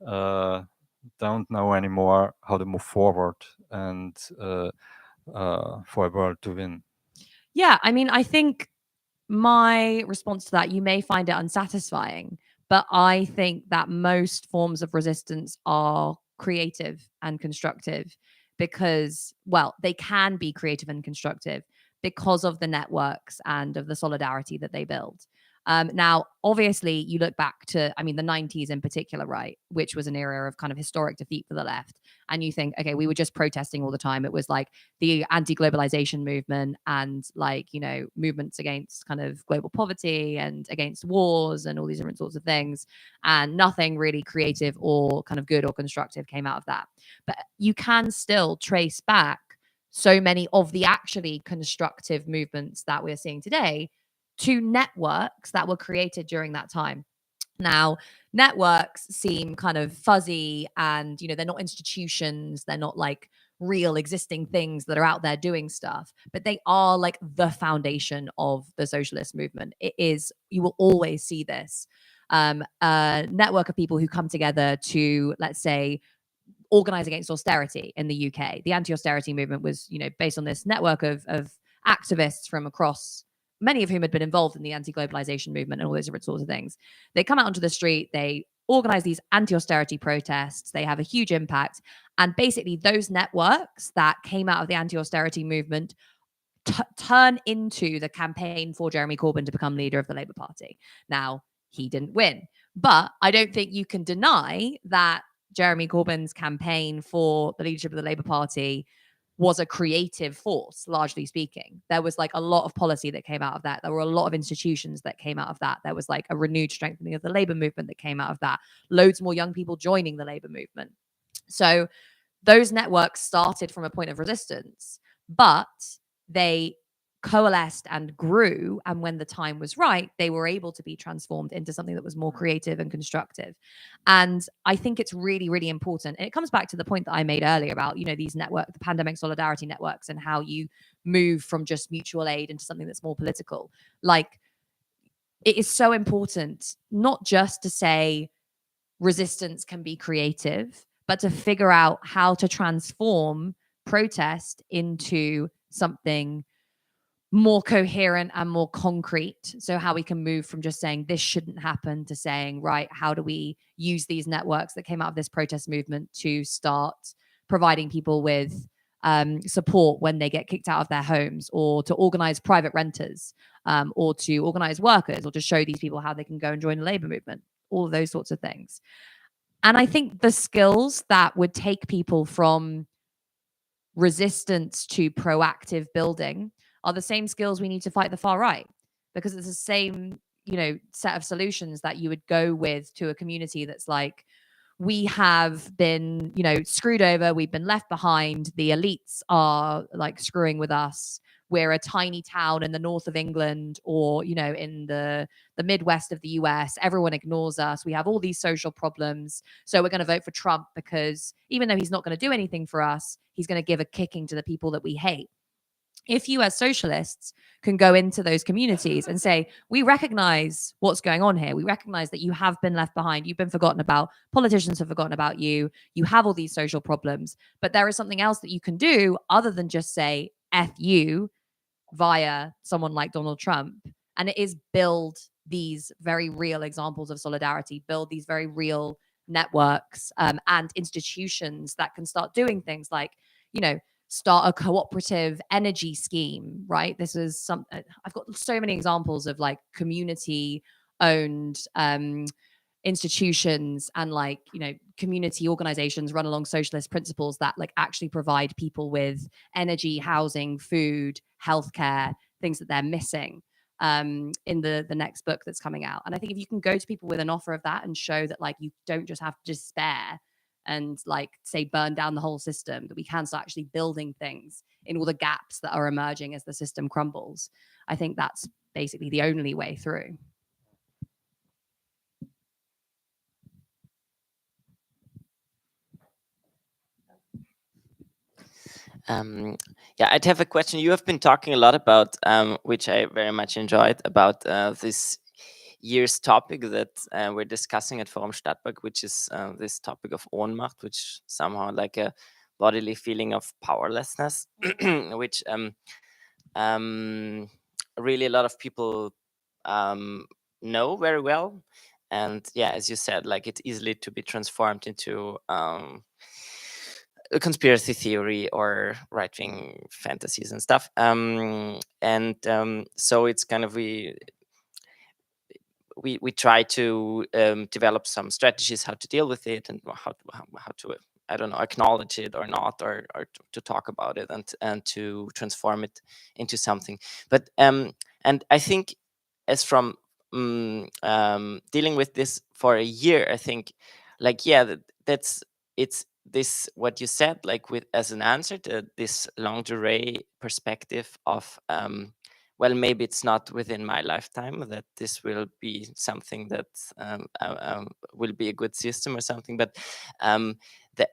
don't know anymore how to move forward and for a world to win. Yeah, I mean, I think my response to that, you may find it unsatisfying, but I think that most forms of resistance are creative and constructive because, well, they can be creative and constructive because of the networks and of the solidarity that they build. Now, obviously, you look back to, I mean, the 90s in particular, right, which was an era of kind of historic defeat for the left. And you think, okay, we were just protesting all the time. It was like the anti-globalization movement and like, you know, movements against kind of global poverty and against wars and all these different sorts of things. And nothing really creative or kind of good or constructive came out of that. But you can still trace back so many of the actually constructive movements that we're seeing today to networks that were created during that time. Now, networks seem kind of fuzzy and, you know, they're not institutions, they're not like real existing things that are out there doing stuff, but they are like the foundation of the socialist movement. It is, you will always see this a network of people who come together to, let's say, organize against austerity in the UK. The anti-austerity movement was, you know, based on this network of activists from across, many of whom had been involved in the anti-globalization movement and all those different sorts of things. They come out onto the street, they organize these anti-austerity protests, they have a huge impact. And basically those networks that came out of the anti-austerity movement turn into the campaign for Jeremy Corbyn to become leader of the Labour Party. Now, he didn't win, but I don't think you can deny that Jeremy Corbyn's campaign for the leadership of the Labour Party was a creative force, largely speaking. There was like a lot of policy that came out of that. There were a lot of institutions that came out of that. There was like a renewed strengthening of the Labour movement that came out of that. Loads more young people joining the Labour movement. So those networks started from a point of resistance, but they coalesced and grew. And when the time was right, they were able to be transformed into something that was more creative and constructive. And I think it's really, really important. And it comes back to the point that I made earlier about, you know, these the pandemic solidarity networks and how you move from just mutual aid into something that's more political. Like, it is so important, not just to say resistance can be creative, but to figure out how to transform protest into something more coherent and more concrete. So how we can move from just saying this shouldn't happen to saying, right, how do we use these networks that came out of this protest movement to start providing people with support when they get kicked out of their homes, or to organize private renters, or to organize workers, or to show these people how they can go and join the labor movement, all of those sorts of things. And I think the skills that would take people from resistance to proactive building are the same skills we need to fight the far right, because it's the same, you know, set of solutions that you would go with to a community that's like, we have been, you know, screwed over, we've been left behind, the elites are like screwing with us, we're a tiny town in the north of England, or, you know, in the Midwest of the US, everyone ignores us, we have all these social problems, so we're going to vote for Trump because even though he's not going to do anything for us, he's going to give a kicking to the people that we hate. If you as socialists can go into those communities and say, we recognize what's going on here, we recognize that you have been left behind, you've been forgotten about, politicians have forgotten about you, you have all these social problems, but there is something else that you can do other than just say F you via someone like Donald Trump. And it is build these very real examples of solidarity, build these very real networks and institutions that can start doing things like, you know, start a cooperative energy scheme, right? This is some, I've got so many examples of like community owned institutions and like, you know, community organizations run along socialist principles that like actually provide people with energy, housing, food, healthcare, things that they're missing in the next book that's coming out. And I think if you can go to people with an offer of that and show that like you don't just have to despair and like say burn down the whole system, that we can start actually building things in all the gaps that are emerging as the system crumbles, I think that's basically the only way through. Yeah, I'd have a question. You have been talking a lot about, which I very much enjoyed, about this year's topic that we're discussing at Forum Stadtpark, which is this topic of Ohnmacht, which somehow like a bodily feeling of powerlessness, which really a lot of people know very well. And yeah, as you said, like it's easily to be transformed into a conspiracy theory or right-wing fantasies and stuff. So it's kind of we try to develop some strategies how to deal with it and how to I don't know, acknowledge it or not, or to talk about it and to transform it into something. But and I think as from dealing with this for a year, I think like that's it's this what you said, like with as an answer to this longue durée perspective of well, maybe it's not within my lifetime that this will be something that will be a good system or something, but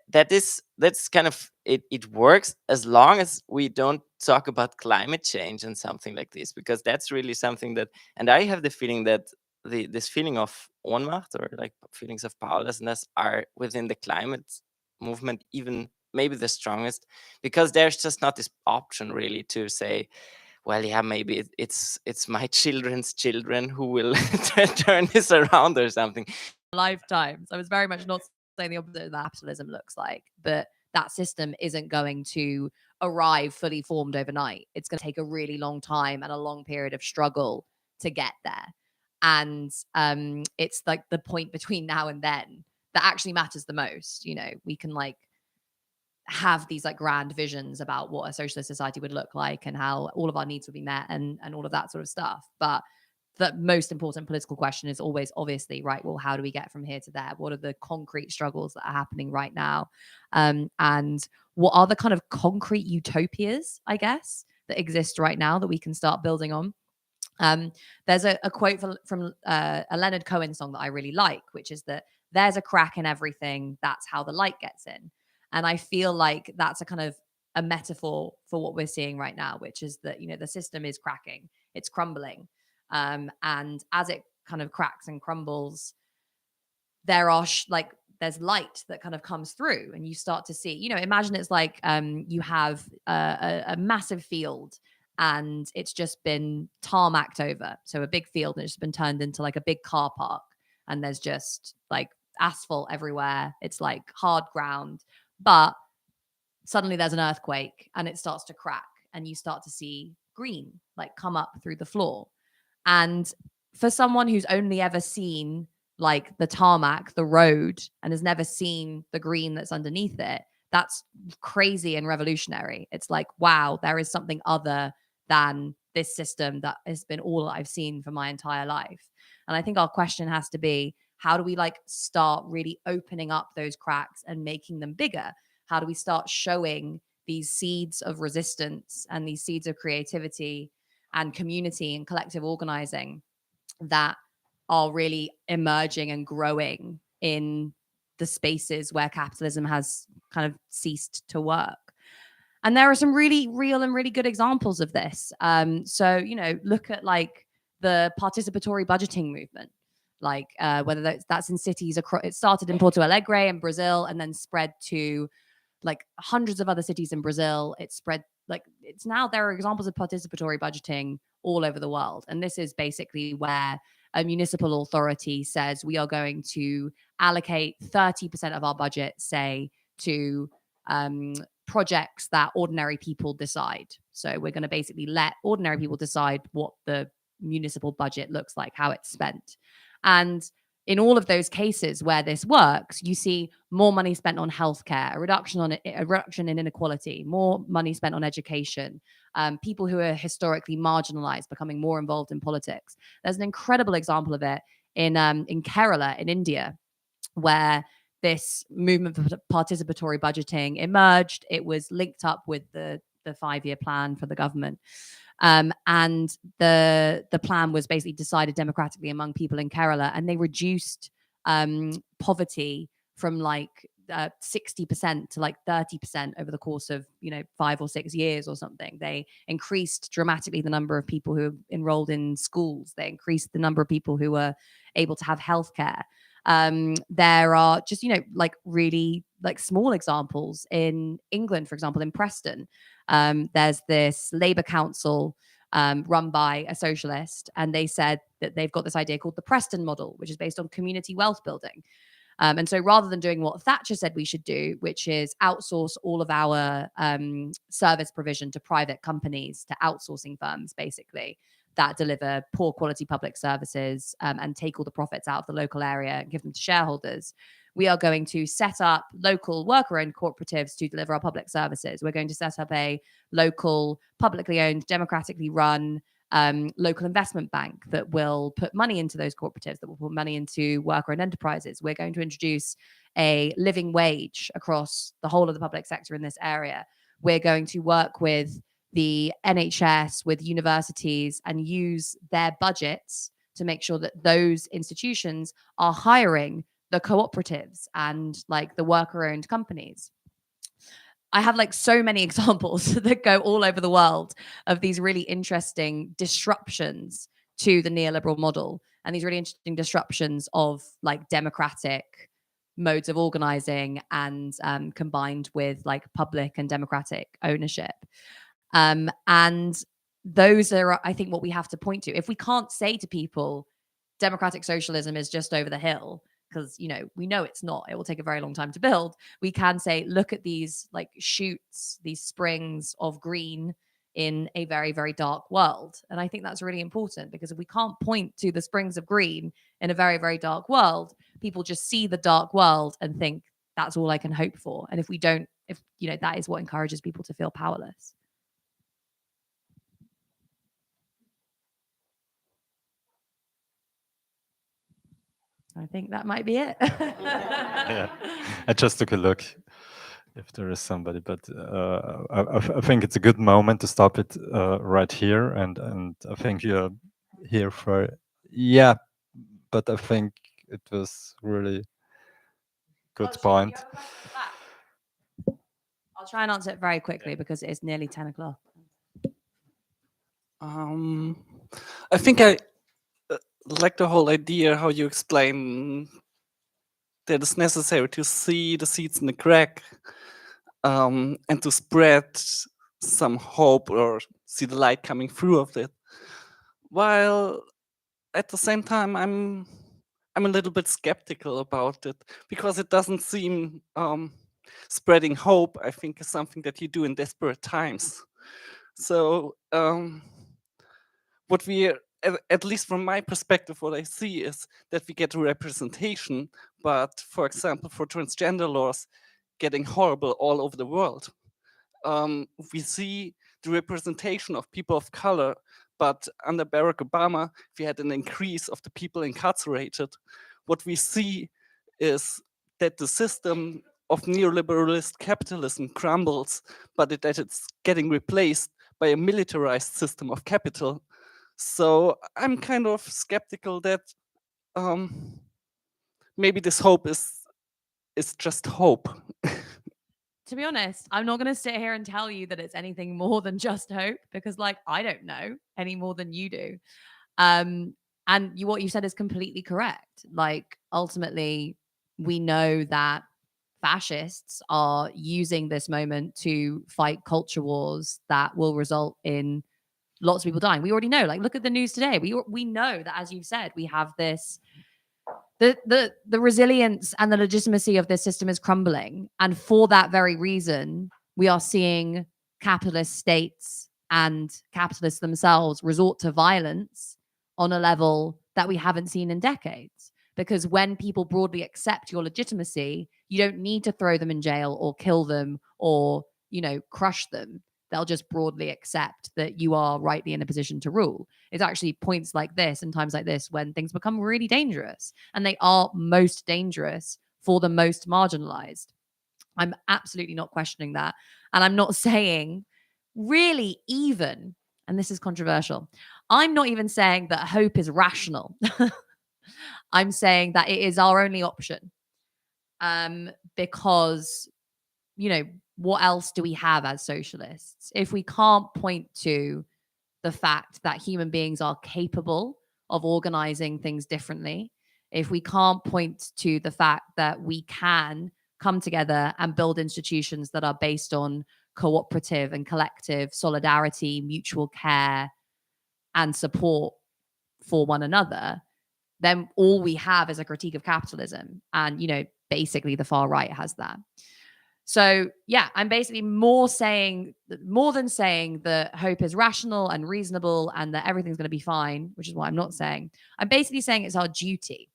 that's kind of it works as long as we don't talk about climate change and something like this, because that's really something that, and I have the feeling that this feeling of Ohnmacht or like feelings of powerlessness are within the climate movement even maybe the strongest, because there's just not this option really to say, well, yeah, maybe it's my children's children who will turn this around or something. Lifetimes. I was very much not saying the opposite of that capitalism looks like, but that system isn't going to arrive fully formed overnight. It's going to take a really long time and a long period of struggle to get there. And it's like the point between now and then that actually matters the most. You know, we can like have these like grand visions about what a socialist society would look like and how all of our needs would be met and all of that sort of stuff. But the most important political question is always obviously, right, well, how do we get from here to there? What are the concrete struggles that are happening right now? And what are the kind of concrete utopias, I guess, that exist right now that we can start building on? There's a quote from a Leonard Cohen song that I really like, which is that there's a crack in everything. That's how the light gets in. And I feel like that's a kind of a metaphor for what we're seeing right now, which is that, you know, the system is cracking, it's crumbling. And as it kind of cracks and crumbles, there are there's light that kind of comes through, and you start to see, you know, imagine it's like you have a massive field and it's just been tarmacked over. So a big field and it's just been turned into like a big car park, and there's just like asphalt everywhere. It's like hard ground, but suddenly there's an earthquake and it starts to crack and you start to see green like come up through the floor. And for someone who's only ever seen like the tarmac, the road, and has never seen the green that's underneath it, that's crazy and revolutionary. It's like, wow, there is something other than this system that has been all that I've seen for my entire life. And I think our question has to be, how do we like start really opening up those cracks and making them bigger? How do we start showing these seeds of resistance and these seeds of creativity and community and collective organizing that are really emerging and growing in the spaces where capitalism has kind of ceased to work? And there are some really real and really good examples of this. So, you know, look at like the participatory budgeting movement, like whether that's in cities across, it started in Porto Alegre in Brazil and then spread to like hundreds of other cities in Brazil. It spread like it's now there are examples of participatory budgeting all over the world. And this is basically where a municipal authority says we are going to allocate 30% of our budget, say, to projects that ordinary people decide. So we're going to basically let ordinary people decide what the municipal budget looks like, how it's spent. And in all of those cases where this works, you see more money spent on healthcare, a reduction in inequality, more money spent on education, people who are historically marginalized becoming more involved in politics. There's an incredible example of it in Kerala, in India, where this movement for participatory budgeting emerged. It was linked up with the 5-year plan for the government. And the plan was basically decided democratically among people in Kerala, and they reduced poverty from like 60% to like 30% over the course of 5 or 6 years or something. They increased dramatically the number of people who enrolled in schools. They increased the number of people who were able to have healthcare. There are just like really like small examples in England, for example, in Preston. There's this Labour council run by a socialist, and they said that they've got this idea called the Preston model, which is based on community wealth building. And so rather than doing what Thatcher said we should do, which is outsource all of our service provision to private companies, to outsourcing firms, basically, that deliver poor quality public services and take all the profits out of the local area and give them to shareholders, we are going to set up local worker-owned cooperatives to deliver our public services. We're going to set up a local, publicly owned, democratically run local investment bank that will put money into those cooperatives, that will put money into worker-owned enterprises. We're going to introduce a living wage across the whole of the public sector in this area. We're going to work with the NHS, with universities, and use their budgets to make sure that those institutions are hiring the cooperatives and like the worker-owned companies. I have like so many examples that go all over the world of these really interesting disruptions to the neoliberal model, and these really interesting disruptions of like democratic modes of organizing and combined with like public and democratic ownership. And those are, I think, what we have to point to. If we can't say to people, democratic socialism is just over the hill, because we know it's not, it will take a very long time to build, we can say, look at these like shoots, these springs of green in a very, very dark world. And I think that's really important, because if we can't point to the springs of green in a very, very dark world, people just see the dark world and think that's all I can hope for. And if we don't, that is what encourages people to feel powerless. I think that might be it. Yeah, I just took a look if there is somebody, but I think it's a good moment to stop it right here. And I think you're here for, but I think it was really good point. I'll try and answer it very quickly because it is nearly 10 o'clock. I think I like the whole idea how you explain that it's necessary to see the seeds in the crack and to spread some hope or see the light coming through of it. While at the same time, I'm a little bit skeptical about it, because it doesn't seem spreading hope, I think, is something that you do in desperate times. So what we, at least from my perspective, what I see is that we get a representation, but for example, for transgender laws getting horrible all over the world. We see the representation of people of color, but under Barack Obama, we had an increase of the people incarcerated. What we see is that the system of neoliberalist capitalism crumbles, but that it's getting replaced by a militarized system of capital. So I'm kind of skeptical that maybe this hope is just hope. To be honest, I'm not going to sit here and tell you that it's anything more than just hope, because I don't know any more than you do. And what you said is completely correct. Ultimately, we know that fascists are using this moment to fight culture wars that will result in lots of people dying. We already know, look at the news today. We know that, as you've said, we have this, the resilience and the legitimacy of this system is crumbling. And for that very reason, we are seeing capitalist states and capitalists themselves resort to violence on a level that we haven't seen in decades. Because when people broadly accept your legitimacy, you don't need to throw them in jail or kill them or, crush them. They'll just broadly accept that you are rightly in a position to rule. It's actually points like this and times like this when things become really dangerous, and they are most dangerous for the most marginalized. I'm absolutely not questioning that. And I'm not saying really even, and this is controversial, I'm not even saying that hope is rational. I'm saying that it is our only option. because, you know, what else do we have as socialists? If we can't point to the fact that human beings are capable of organizing things differently, if we can't point to the fact that we can come together and build institutions that are based on cooperative and collective solidarity, mutual care, and support for one another, then all we have is a critique of capitalism. And, you know, basically the far right has that. So yeah, I'm basically more than saying that hope is rational and reasonable and that everything's going to be fine, which is what I'm not saying. I'm basically saying it's our duty.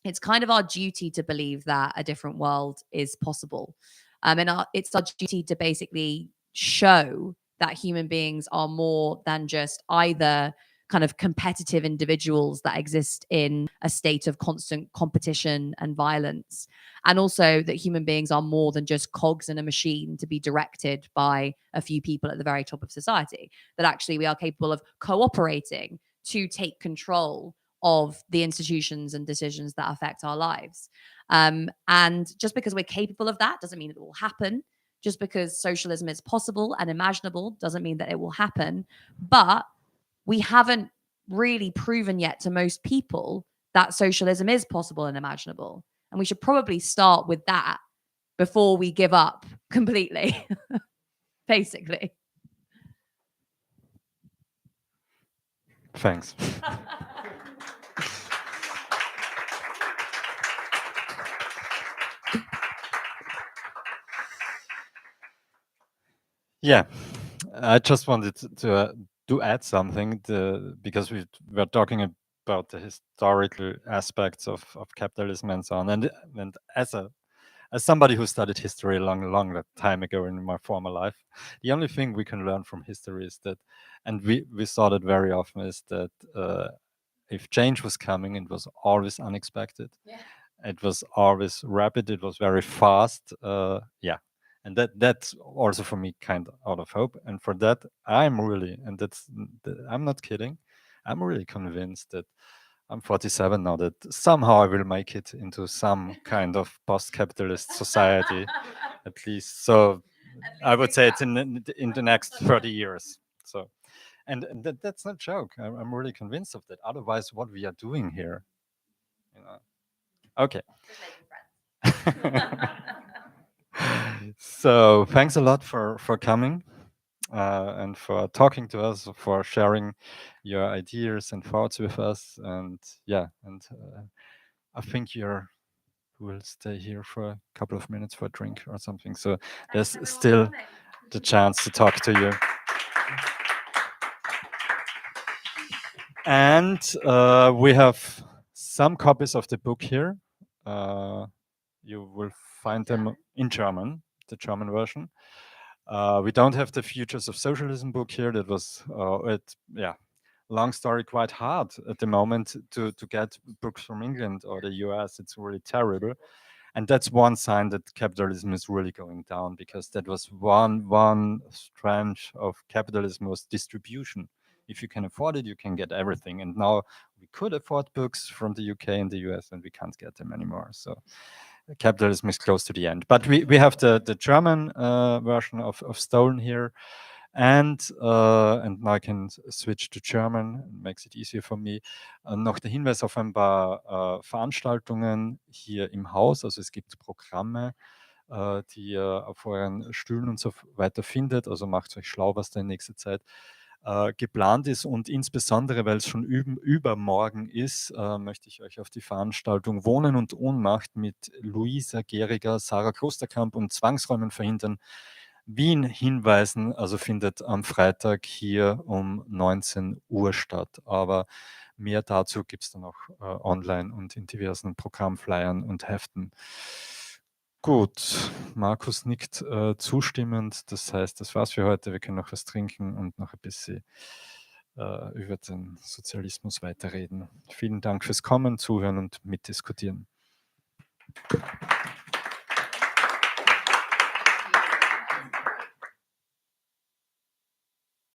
It's kind of our duty to believe that a different world is possible. It's our duty to basically show that human beings are more than just either kind of competitive individuals that exist in a state of constant competition and violence, and also that human beings are more than just cogs in a machine to be directed by a few people at the very top of society, that actually we are capable of cooperating to take control of the institutions and decisions that affect our lives. And just because we're capable of that doesn't mean it will happen. Just because socialism is possible and imaginable doesn't mean that it will happen. But we haven't really proven yet to most people that socialism is possible and imaginable. And we should probably start with that before we give up completely, basically. Thanks. Yeah, I just wanted to add something because we were talking about the historical aspects of capitalism and so on. And as somebody who studied history a long time ago in my former life, the only thing we can learn from history is that, and we saw that very often, is that if change was coming, it was always unexpected. Yeah. It was always rapid. It was very fast. Yeah. And that's also for me kind of out of hope. And for that, I'm not kidding. I'm really convinced that I'm 47 now, that somehow I will make it into some kind of post-capitalist society, at least. So I would say it's in the next 30 years. So, and that's not a joke. I'm really convinced of that. Otherwise, what we are doing here, you know. Okay. So thanks a lot for coming and for talking to us, for sharing your ideas and thoughts with us. And yeah, and I think you will stay here for a couple of minutes for a drink or something. So there's still the chance to talk to you. And we have some copies of the book here. You will find them in German, the German version. We don't have the Futures of Socialism book here. That was, long story, quite hard at the moment to get books from England or the US. It's really terrible. And that's one sign that capitalism is really going down, because that was one strand of capitalism was distribution. If you can afford it, you can get everything. And now we could afford books from the UK and the US, and we can't get them anymore. So capitalism is close to the end. But we have the German version of Stolen here. And now I can switch to German, makes it easier for me. Noch der Hinweis auf ein paar Veranstaltungen hier im Haus. Also es gibt Programme, die ihr auf euren Stühlen und so weiter findet. Also macht euch schlau, was da in nächster Zeit geplant ist. Und insbesondere, weil es schon übermorgen ist, möchte ich euch auf die Veranstaltung Wohnen und Ohnmacht mit Luisa Gehriger, Sarah Klosterkamp und Zwangsräumen verhindern Wien hinweisen. Also findet am Freitag hier um 19 Uhr statt. Aber mehr dazu gibt es dann auch online und in diversen Programmflyern und Heften. Gut, Markus nickt zustimmend. Das heißt, das war's für heute. Wir können noch was trinken und noch ein bisschen über den Sozialismus weiterreden. Vielen Dank fürs Kommen, Zuhören und Mitdiskutieren.